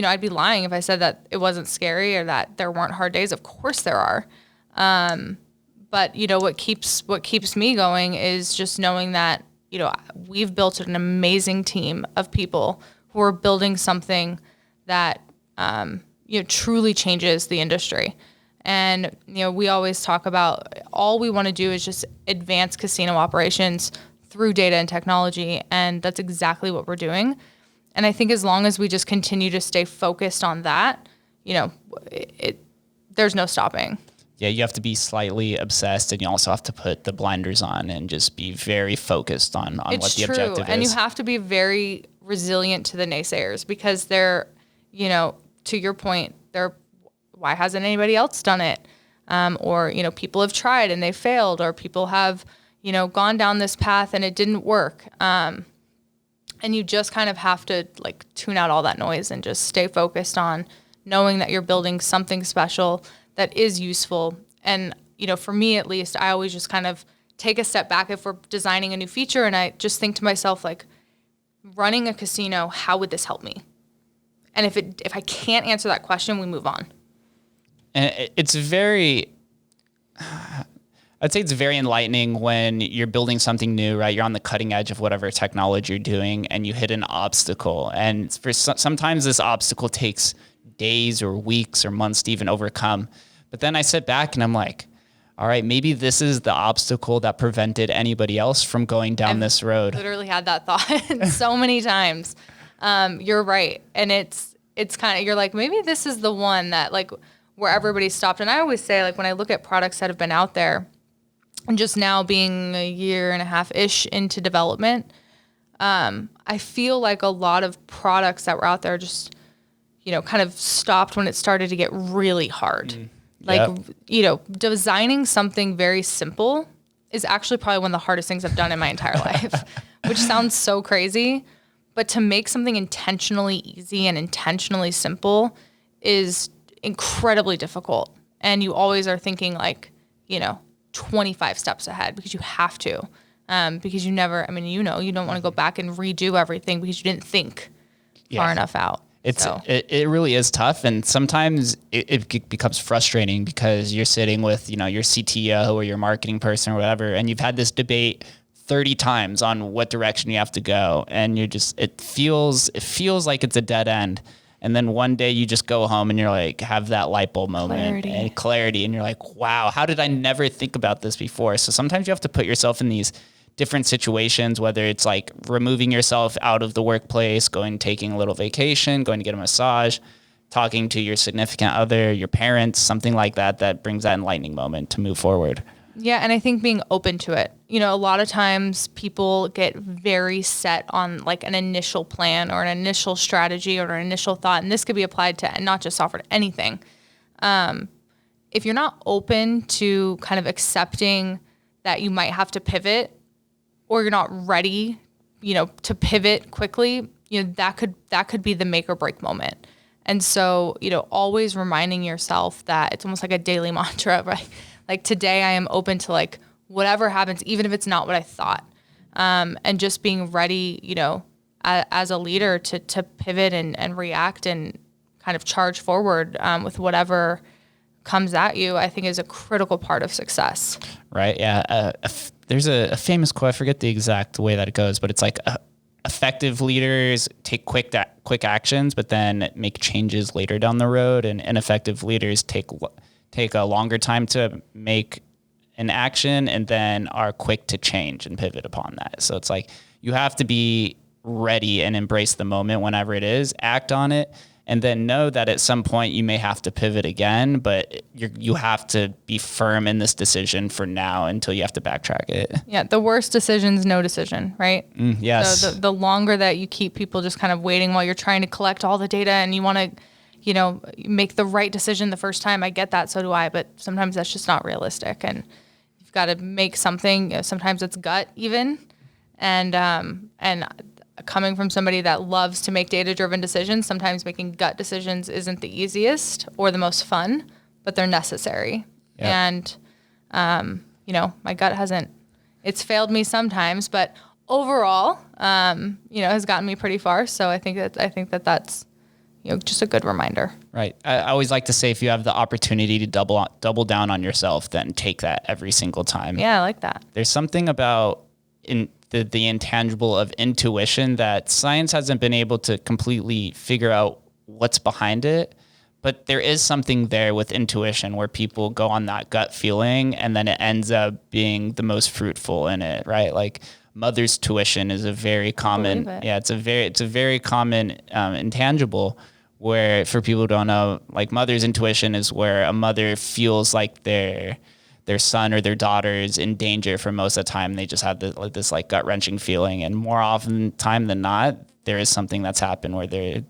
I'd be lying if I said that it wasn't scary or that there weren't hard days. Of course there are. But what keeps me going is just knowing that, we've built an amazing team of people who are building something that, truly changes the industry. And, we always talk about all we want to do is just advance casino operations through data and technology. And that's exactly what we're doing. And I think as long as we just continue to stay focused on that, there's no stopping. Yeah, you have to be slightly obsessed, and you also have to put the blinders on and just be very focused on what the objective is. And you have to be very resilient to the naysayers, because they're, to your point, why hasn't anybody else done it? Or, people have tried and they failed, or people have, gone down this path and it didn't work. And you just kind of have to tune out all that noise and just stay focused on knowing that you're building something special that is useful. And, for me at least, I always just kind of take a step back if we're designing a new feature, and I just think to myself, running a casino, how would this help me? And if I can't answer that question, we move on. And it's I'd say it's very enlightening when you're building something new, right? You're on the cutting edge of whatever technology you're doing, and you hit an obstacle. And sometimes this obstacle takes days or weeks or months to even overcome. But then I sit back and I'm like, all right, maybe this is the obstacle that prevented anybody else from going down this road. Literally had that thought so many times. You're right. And it's kind of, you're like, maybe this is the one that where everybody stopped. And I always say, when I look at products that have been out there, and just now being a year and a half-ish into development, I feel like a lot of products that were out there just, kind of stopped when it started to get really hard. Designing something very simple is actually probably one of the hardest things I've done in my entire life, which sounds so crazy. But to make something intentionally easy and intentionally simple is incredibly difficult. And you always are thinking 25 steps ahead, because you have to, because you never, you don't want to go back and redo everything because you didn't think far enough out. It really is tough. And sometimes it becomes frustrating because you're sitting with, your CTO or your marketing person or whatever, and you've had this debate 30 times on what direction you have to go. And it feels like it's a dead end. And then one day you just go home and you're have that light bulb moment and clarity. And you're like, wow, how did I never think about this before? So sometimes you have to put yourself in these different situations, whether it's removing yourself out of the workplace, taking a little vacation, going to get a massage, talking to your significant other, your parents, something like that brings that enlightening moment to move forward. Yeah, and I think being open to it. A lot of times people get very set on an initial plan or an initial strategy or an initial thought, and this could be applied to not just software, to anything. If you're not open to kind of accepting that you might have to pivot, or you're not ready, to pivot quickly, that could be the make or break moment. And so, always reminding yourself that it's almost like a daily mantra, right? Today I am open to whatever happens, even if it's not what I thought. And just being ready, as a leader to pivot and react and kind of charge forward with whatever comes at you, I think is a critical part of success. Right. Yeah. There's a famous quote. I forget the exact way that it goes, but it's effective leaders take quick actions, but then make changes later down the road, and ineffective leaders take a longer time to make an action and then are quick to change and pivot upon that. So it's you have to be ready and embrace the moment whenever it is, act on it, and then know that at some point you may have to pivot again, but you have to be firm in this decision for now until you have to backtrack it. Yeah, the worst decision's no decision, right? Yes. So the longer that you keep people just kind of waiting while you're trying to collect all the data and you want to make the right decision the first time. I get that, so do I, but sometimes that's just not realistic, and you've got to make something. Sometimes it's gut even, and coming from somebody that loves to make data-driven decisions, sometimes making gut decisions isn't the easiest or the most fun, but they're necessary. Yep. And my gut it's failed me sometimes, but overall, has gotten me pretty far. So I think that's just a good reminder. Right. I always like to say, if you have the opportunity to double down on yourself, then take that every single time. Yeah, I like that. There's something about the intangible of intuition that science hasn't been able to completely figure out what's behind it. But there is something there with intuition where people go on that gut feeling, and then it ends up being the most fruitful in it, right? Like mother's tuition is a very common, it's a very common intangible, where for people who don't know, like mother's intuition is where a mother feels like their son or their daughter is in danger for most of the time. They just have this like gut wrenching feeling, and more often time than not, there is something that's happened where their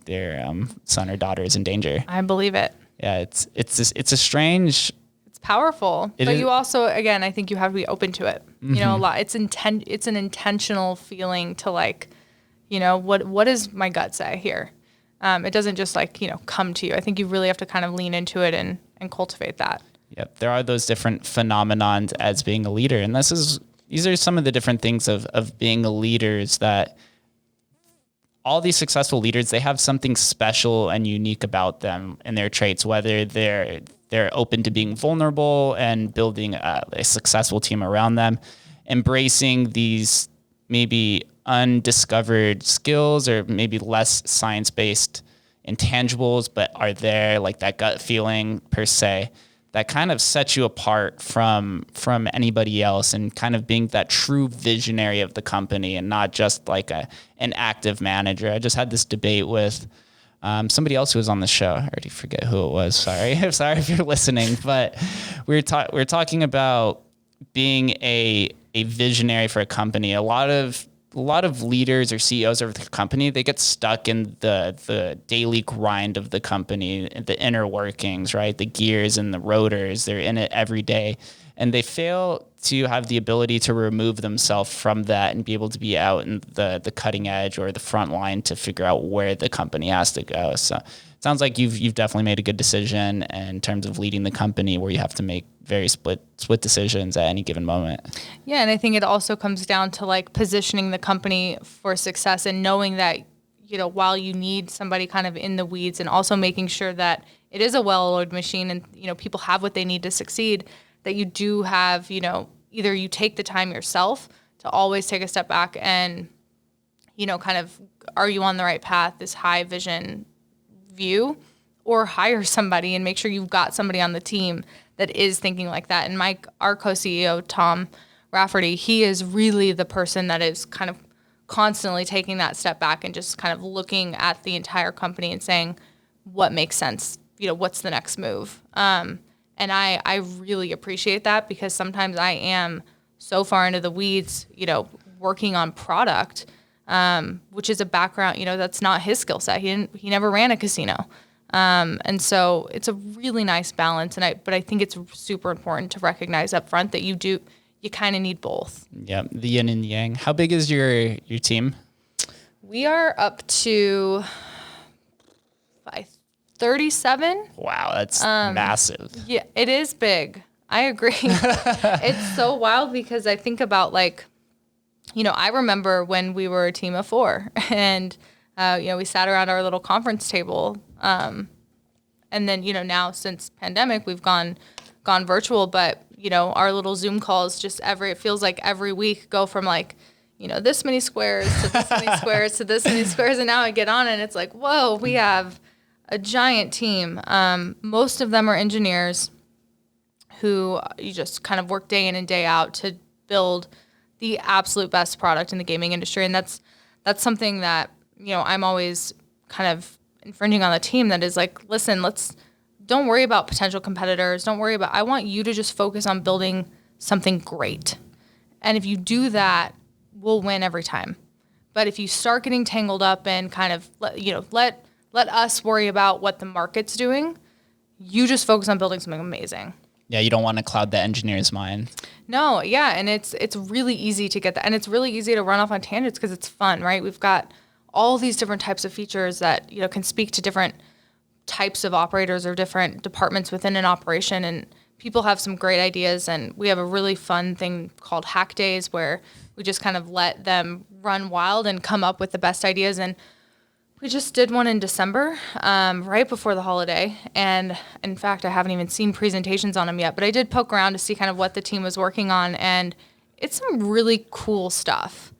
son or daughter is in danger. I believe it. Yeah, it's a strange. It's powerful, but you also, again, I think you have to be open to it. Mm-hmm. A lot. It's an intentional feeling to like, what does my gut say here? It doesn't just like come to you. I think you really have to kind of lean into it and cultivate that. Yep, there are those different phenomenons as being a leader, and these are some of the different things of being a leader, is that all these successful leaders, they have something special and unique about them and their traits, whether they're open to being vulnerable and building a successful team around them, embracing these maybe undiscovered skills or maybe less science-based intangibles, but are there, like that gut feeling per se, that kind of sets you apart from anybody else, and kind of being that true visionary of the company and not just like an active manager. I just had this debate with somebody else who was on the show. I already forget who it was. Sorry. I'm sorry if you're listening, but we were talking about being a visionary for a company. A lot of leaders or CEOs of the company, they get stuck in the daily grind of the company, the inner workings, right? The gears and the rotors, they're in it every day. And they fail to have the ability to remove themselves from that and be able to be out in the cutting edge or the front line to figure out where the company has to go. So it sounds like you've definitely made a good decision in terms of leading the company, where you have to make very split decisions at any given moment. Yeah, and I think it also comes down to like positioning the company for success and knowing that, while you need somebody kind of in the weeds, and also making sure that it is a well-oiled machine and, people have what they need to succeed, that you do have, either you take the time yourself to always take a step back and, kind of, are you on the right path, this high vision view, or hire somebody and make sure you've got somebody on the team that is thinking like that. And Mike, our co-CEO, Tom Rafferty, he is really the person that is kind of constantly taking that step back and just kind of looking at the entire company and saying, what makes sense? What's the next move? And I really appreciate that, because sometimes I am so far into the weeds, working on product, which is a background, that's not his skill set. He never ran a casino. And so it's a really nice balance. But I think it's super important to recognize up front that you kind of need both. Yeah. The yin and yang. How big is your team? We are up to 37. Wow. That's massive. Yeah, it is big. I agree. It's so wild, because I think about I remember when we were a team of 4 and, we sat around our little conference table. And then, now since pandemic, we've gone virtual, but, our little Zoom calls it feels like every week go from this many squares to this many squares to this many squares. And now I get on and it's like, whoa, we have a giant team. Most of them are engineers who you just kind of work day in and day out to build the absolute best product in the gaming industry. And that's something that, I'm always kind of infringing on the team, that is like, listen, don't worry about potential competitors. I want you to just focus on building something great. And if you do that, we'll win every time. But if you start getting tangled up and kind of let us worry about what the market's doing, you just focus on building something amazing. Yeah, you don't want to cloud the engineer's mind. No, yeah, and it's really easy to get that. And it's really easy to run off on tangents because it's fun, right? We've got all these different types of features that, can speak to different types of operators or different departments within an operation. And people have some great ideas. And we have a really fun thing called Hack Days, where we just kind of let them run wild and come up with the best ideas. And We just did one in December, right before the holiday. And in fact, I haven't even seen presentations on them yet, but I did poke around to see kind of what the team was working on. And it's some really cool stuff.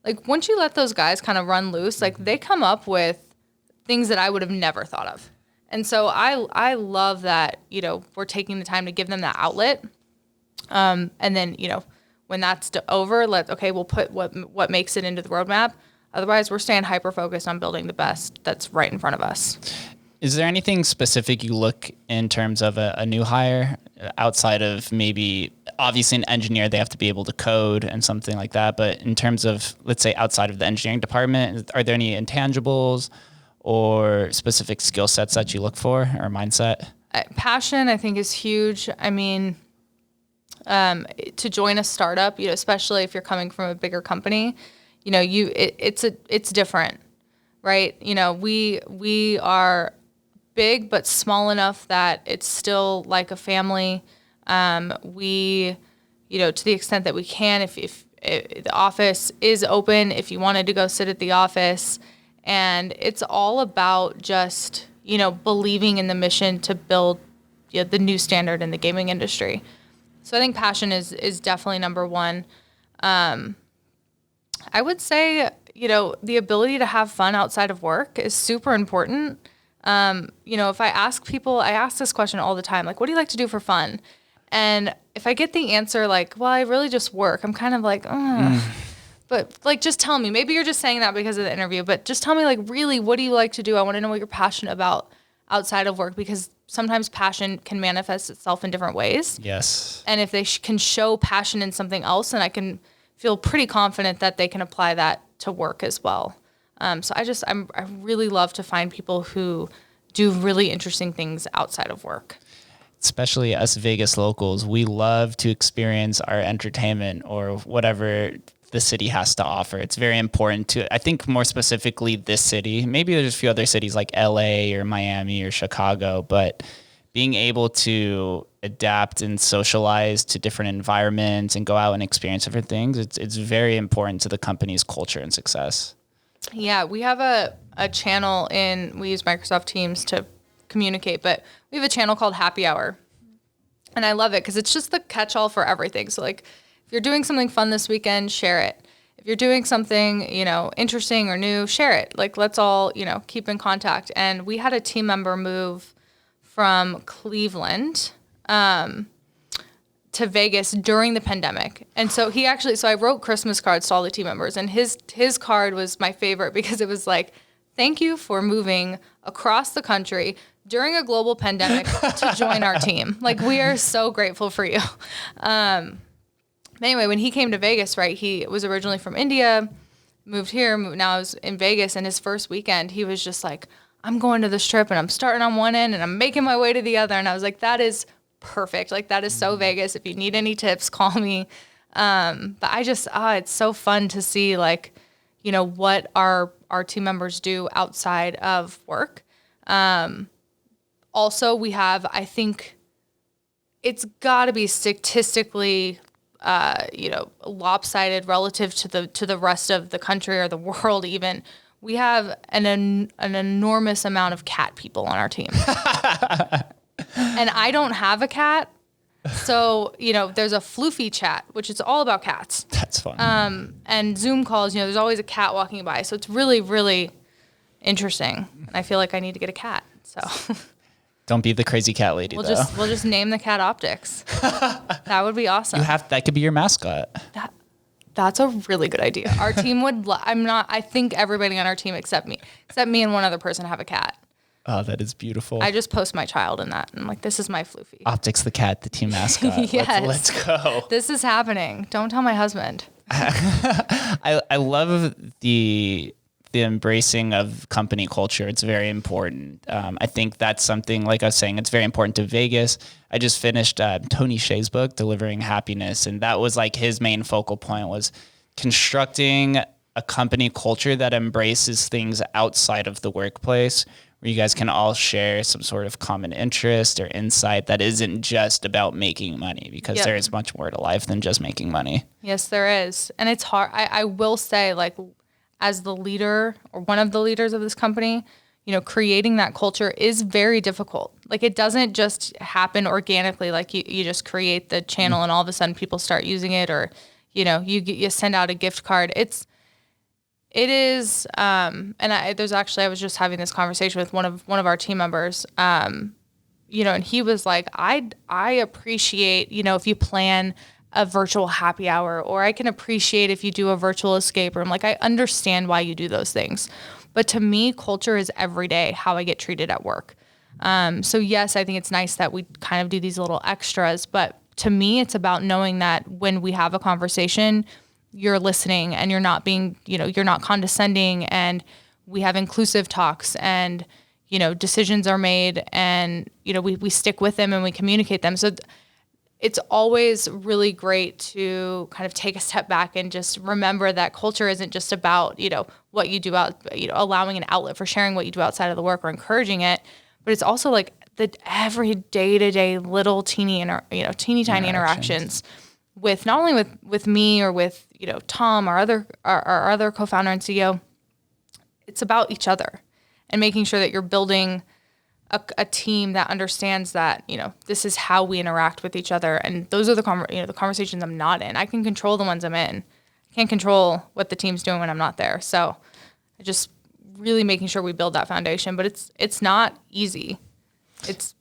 Like once you let those guys kind of run loose, like they come up with things that I would have never thought of. And so I love that, we're taking the time to give them that outlet. And then, when that's over, we'll put what makes it into the roadmap. Otherwise, we're staying hyper-focused on building the best that's right in front of us. Is there anything specific you look in terms of a new hire outside of maybe, obviously an engineer, they have to be able to code and something like that. But in terms of, let's say, outside of the engineering department, are there any intangibles or specific skill sets that you look for or mindset? Passion, I think, is huge. I mean, to join a startup, especially if you're coming from a bigger company, it's different, right? We are big, but small enough that it's still like a family. We, to the extent that we can, if the office is open, if you wanted to go sit at the office, and it's all about just, believing in the mission to build the new standard in the gaming industry. So I think passion is definitely number one. I would say, the ability to have fun outside of work is super important. If I ask people, I ask this question all the time, like, what do you like to do for fun? And if I get the answer like, well, I really just work, I'm kind of like, but like, just tell me, maybe you're just saying that because of the interview, but just tell me, like, really, what do you like to do? I want to know what you're passionate about outside of work, because sometimes passion can manifest itself in different ways. Yes. And if they can show passion in something else, then I can feel pretty confident that they can apply that to work as well. So I really love to find people who do really interesting things outside of work. Especially us Vegas locals, we love to experience our entertainment or whatever the city has to offer. It's very important to, I think more specifically this city, maybe there's a few other cities like LA or Miami or Chicago, but being able to adapt and socialize to different environments and go out and experience different things, it's very important to the company's culture and success. Yeah, we have a channel we use Microsoft Teams to communicate, but we have a channel called Happy Hour. And I love it because it's just the catch-all for everything. So like, if you're doing something fun this weekend, share it. If you're doing something, interesting or new, share it. Like, let's all, keep in contact. And we had a team member move from Cleveland to Vegas during the pandemic. And so I wrote Christmas cards to all the team members, and his card was my favorite because it was like, thank you for moving across the country during a global pandemic to join our team. Like, we are so grateful for you. Anyway, when he came to Vegas, right, he was originally from India, moved here, now is in Vegas, and his first weekend, he was just like, I'm going to this trip and I'm starting on one end and I'm making my way to the other. And I was like, that is perfect. Like, that is so Vegas. If you need any tips, call me. But it's so fun to see, like, what our team members do outside of work. Also, we have, I think it's got to be statistically, lopsided relative to the rest of the country or the world even. We have an enormous amount of cat people on our team. And I don't have a cat. So, there's a floofy chat, which is all about cats. That's fun. And Zoom calls, there's always a cat walking by. So it's really, really interesting. And I feel like I need to get a cat. So Don't be the crazy cat lady, we'll though. just name the cat OPTX. That would be awesome. That could be your mascot. That's a really good idea. Our team would, I think everybody on our team except me and one other person have a cat. Oh, that is beautiful. I just post my child in that. I'm like, this is my floofy. OPTX the cat, the team mascot. Yes. Let's go. This is happening. Don't tell my husband. I love the embracing of company culture. It's very important. I think that's something, like I was saying, it's very important to Vegas. I just finished Tony Hsieh's book, Delivering Happiness, and that was like his main focal point was constructing a company culture that embraces things outside of the workplace, where you guys can all share some sort of common interest or insight that isn't just about making money, because there is much more to life than just making money. Yes, there is. And it's hard. I will say, like, as the leader or one of the leaders of this company, creating that culture is very difficult. Like, it doesn't just happen organically. Like you just create the channel and all of a sudden people start using it, or, you send out a gift card. It is, and I was just having this conversation with one of our team members, and he was like, I appreciate, if you plan a virtual happy hour, or I can appreciate if you do a virtual escape room. Like, I understand why you do those things. But to me, culture is every day how I get treated at work. So yes, I think it's nice that we kind of do these little extras, but to me, it's about knowing that when we have a conversation, you're listening and you're not being, you're not condescending, and we have inclusive talks, and, decisions are made, and, we stick with them and we communicate them. So it's always really great to kind of take a step back and just remember that culture isn't just about, what you do out, allowing an outlet for sharing what you do outside of the work or encouraging it, but it's also like the every day-to-day little teeny tiny interactions with not only with me or with, Tom, our other co-founder and CEO. It's about each other and making sure that you're building a team that understands that, this is how we interact with each other. And those are the conversations I'm not in. I can control the ones I'm in. I can't control what the team's doing when I'm not there. So I just really making sure we build that foundation, but it's not easy. It's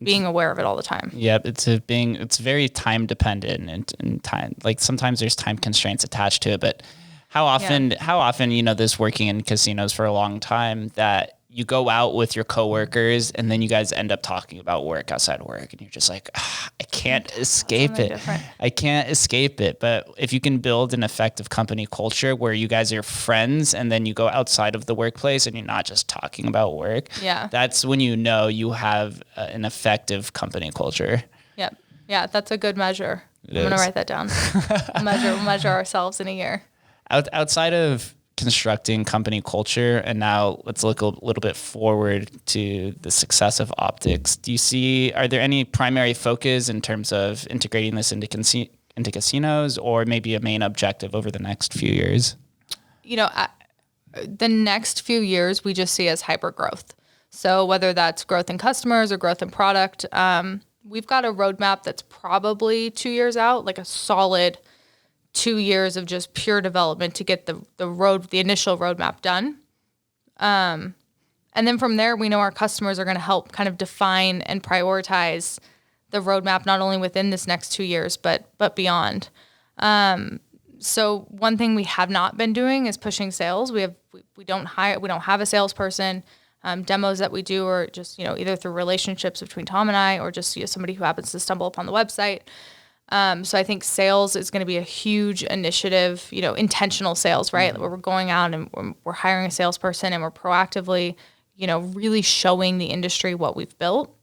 being aware of it all the time. Yep. It's very time dependent and time, like sometimes there's time constraints attached to it, but how often, this working in casinos for a long time, that you go out with your coworkers and then you guys end up talking about work outside of work, and you're just like, I can't escape it. Different. I can't escape it. But if you can build an effective company culture where you guys are friends and then you go outside of the workplace and you're not just talking about work, that's when you have an effective company culture. Yep. Yeah, that's a good measure. I'm going to write that down. We'll measure ourselves in a year. Outside of constructing company culture, and now let's look a little bit forward to the success of OPTX. Are there any primary focus in terms of integrating this into casinos, or maybe a main objective over the next few years? The next few years we just see as hyper growth. So whether that's growth in customers or growth in product, we've got a roadmap that's probably 2 years out, like a solid 2 years of just pure development to get the initial roadmap done. And then from there, we know our customers are going to help kind of define and prioritize the roadmap, not only within this next 2 years, but beyond. So one thing we have not been doing is pushing sales. We don't have a salesperson. Demos that we do are just, either through relationships between Tom and I, or just somebody who happens to stumble upon the website. So I think sales is going to be a huge initiative, intentional sales, right? Where we're going out and we're hiring a salesperson and we're proactively, really showing the industry what we've built.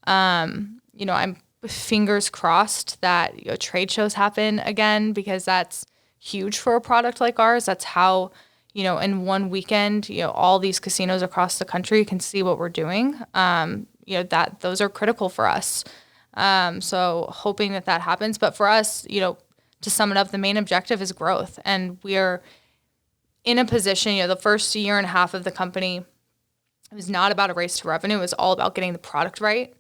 I'm fingers crossed that trade shows happen again, because that's huge for a product like ours. That's how, in one weekend, all these casinos across the country can see what we're doing. Those are critical for us. So hoping that happens. But for us, to sum it up, the main objective is growth. And we are in a position, the first year and a half of the company, it was not about a race to revenue. It was all about getting the product right.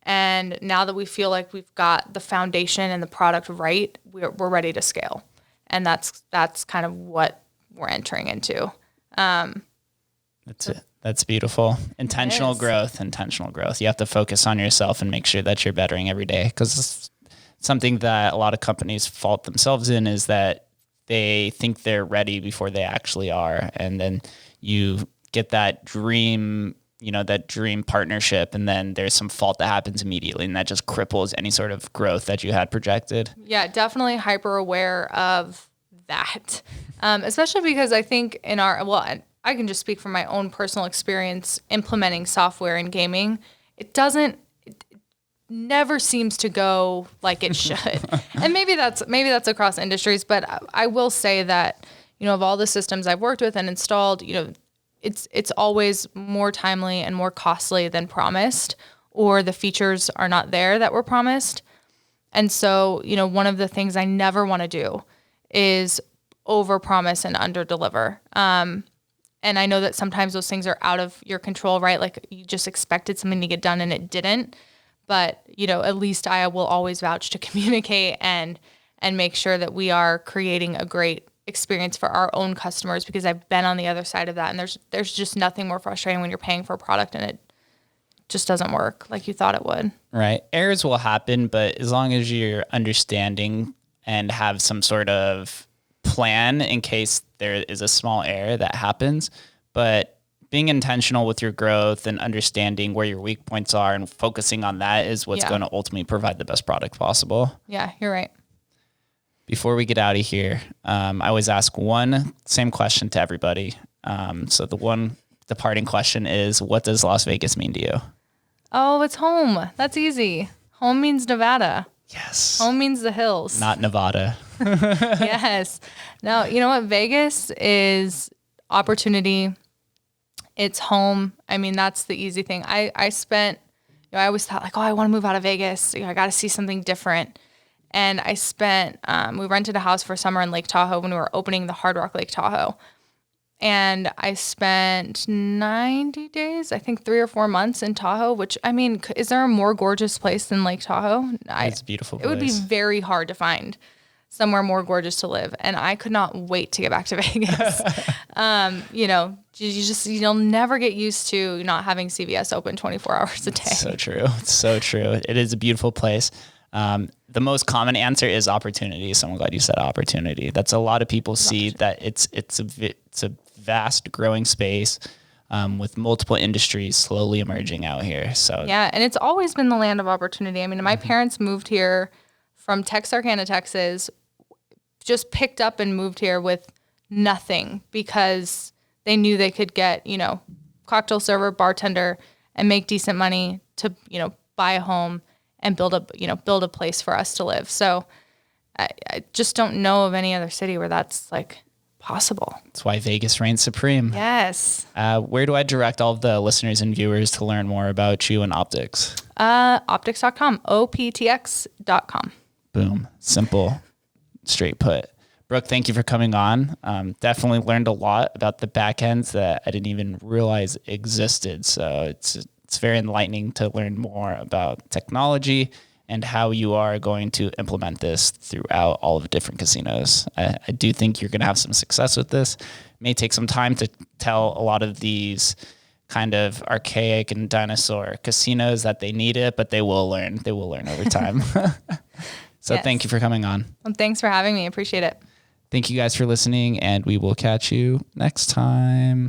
And now that we feel like we've got the foundation and the product right, we're ready to scale. And that's kind of what we're entering into. That's it. That's beautiful. Intentional growth. You have to focus on yourself and make sure that you're bettering every day, because something that a lot of companies fault themselves in is that they think they're ready before they actually are. And then you get that dream partnership, and then there's some fault that happens immediately, and that just cripples any sort of growth that you had projected. Yeah, definitely hyper aware of that. Especially because I think I can just speak from my own personal experience implementing software in gaming. It never seems to go like it should. And maybe that's across industries, but I will say that, of all the systems I've worked with and installed, it's always more timely and more costly than promised, or the features are not there that were promised. And so, one of the things I never want to do is overpromise and underdeliver. And I know that sometimes those things are out of your control, right? Like you just expected something to get done and it didn't. But, you know, at least I will always vouch to communicate and make sure that we are creating a great experience for our own customers, because I've been on the other side of that. And there's just nothing more frustrating when you're paying for a product and it just doesn't work like you thought it would. Right. Errors will happen, but as long as you're understanding and have some sort of plan in case there is a small error that happens, but being intentional with your growth and understanding where your weak points are and focusing on that is what's going to ultimately provide the best product possible. Yeah, you're right. Before we get out of here, I always ask one same question to everybody. So the parting question is, what does Las Vegas mean to you? Oh, it's home. That's easy. Home means Nevada. Yes. Home means the hills. Not Nevada. Yes. Now, you know what? Vegas is opportunity. It's home. I mean, that's the easy thing. I always thought like, oh, I want to move out of Vegas. You know, I got to see something different. And I spent, we rented a house for summer in Lake Tahoe when we were opening the Hard Rock Lake Tahoe. And I spent 90 days, I think 3 or 4 months in Tahoe, which, I mean, is there a more gorgeous place than Lake Tahoe? It's a beautiful place. It would be very hard to find somewhere more gorgeous to live. And I could not wait to get back to Vegas. You know, you'll never get used to not having CVS open 24 hours a day. It's so true. It's so true. It is a beautiful place. The most common answer is opportunity. So I'm glad you said opportunity. That's a lot of people see that it's a vast growing space with multiple industries slowly emerging out here. So yeah, and it's always been the land of opportunity. I mean, my parents moved here from Texarkana, Texas, just picked up and moved here with nothing because they knew they could get, you know, cocktail server, bartender, and make decent money to, you know, buy a home and build a place for us to live. So I just don't know of any other city where that's like possible. That's why Vegas reigns supreme. Yes. Where do I direct all of the listeners and viewers to learn more about you and Optics? Optics.com, OPTX.com. Boom. Simple, straight put. Brooke, thank you for coming on. Definitely learned a lot about the back ends that I didn't even realize existed. So it's very enlightening to learn more about technology and how you are going to implement this throughout all of the different casinos. I do think you're going to have some success with this. It may take some time to tell a lot of these kind of archaic and dinosaur casinos that they need it, but they will learn. They will learn over time. So yes. Thank you for coming on. Well, thanks for having me. Appreciate it. Thank you guys for listening, and we will catch you next time.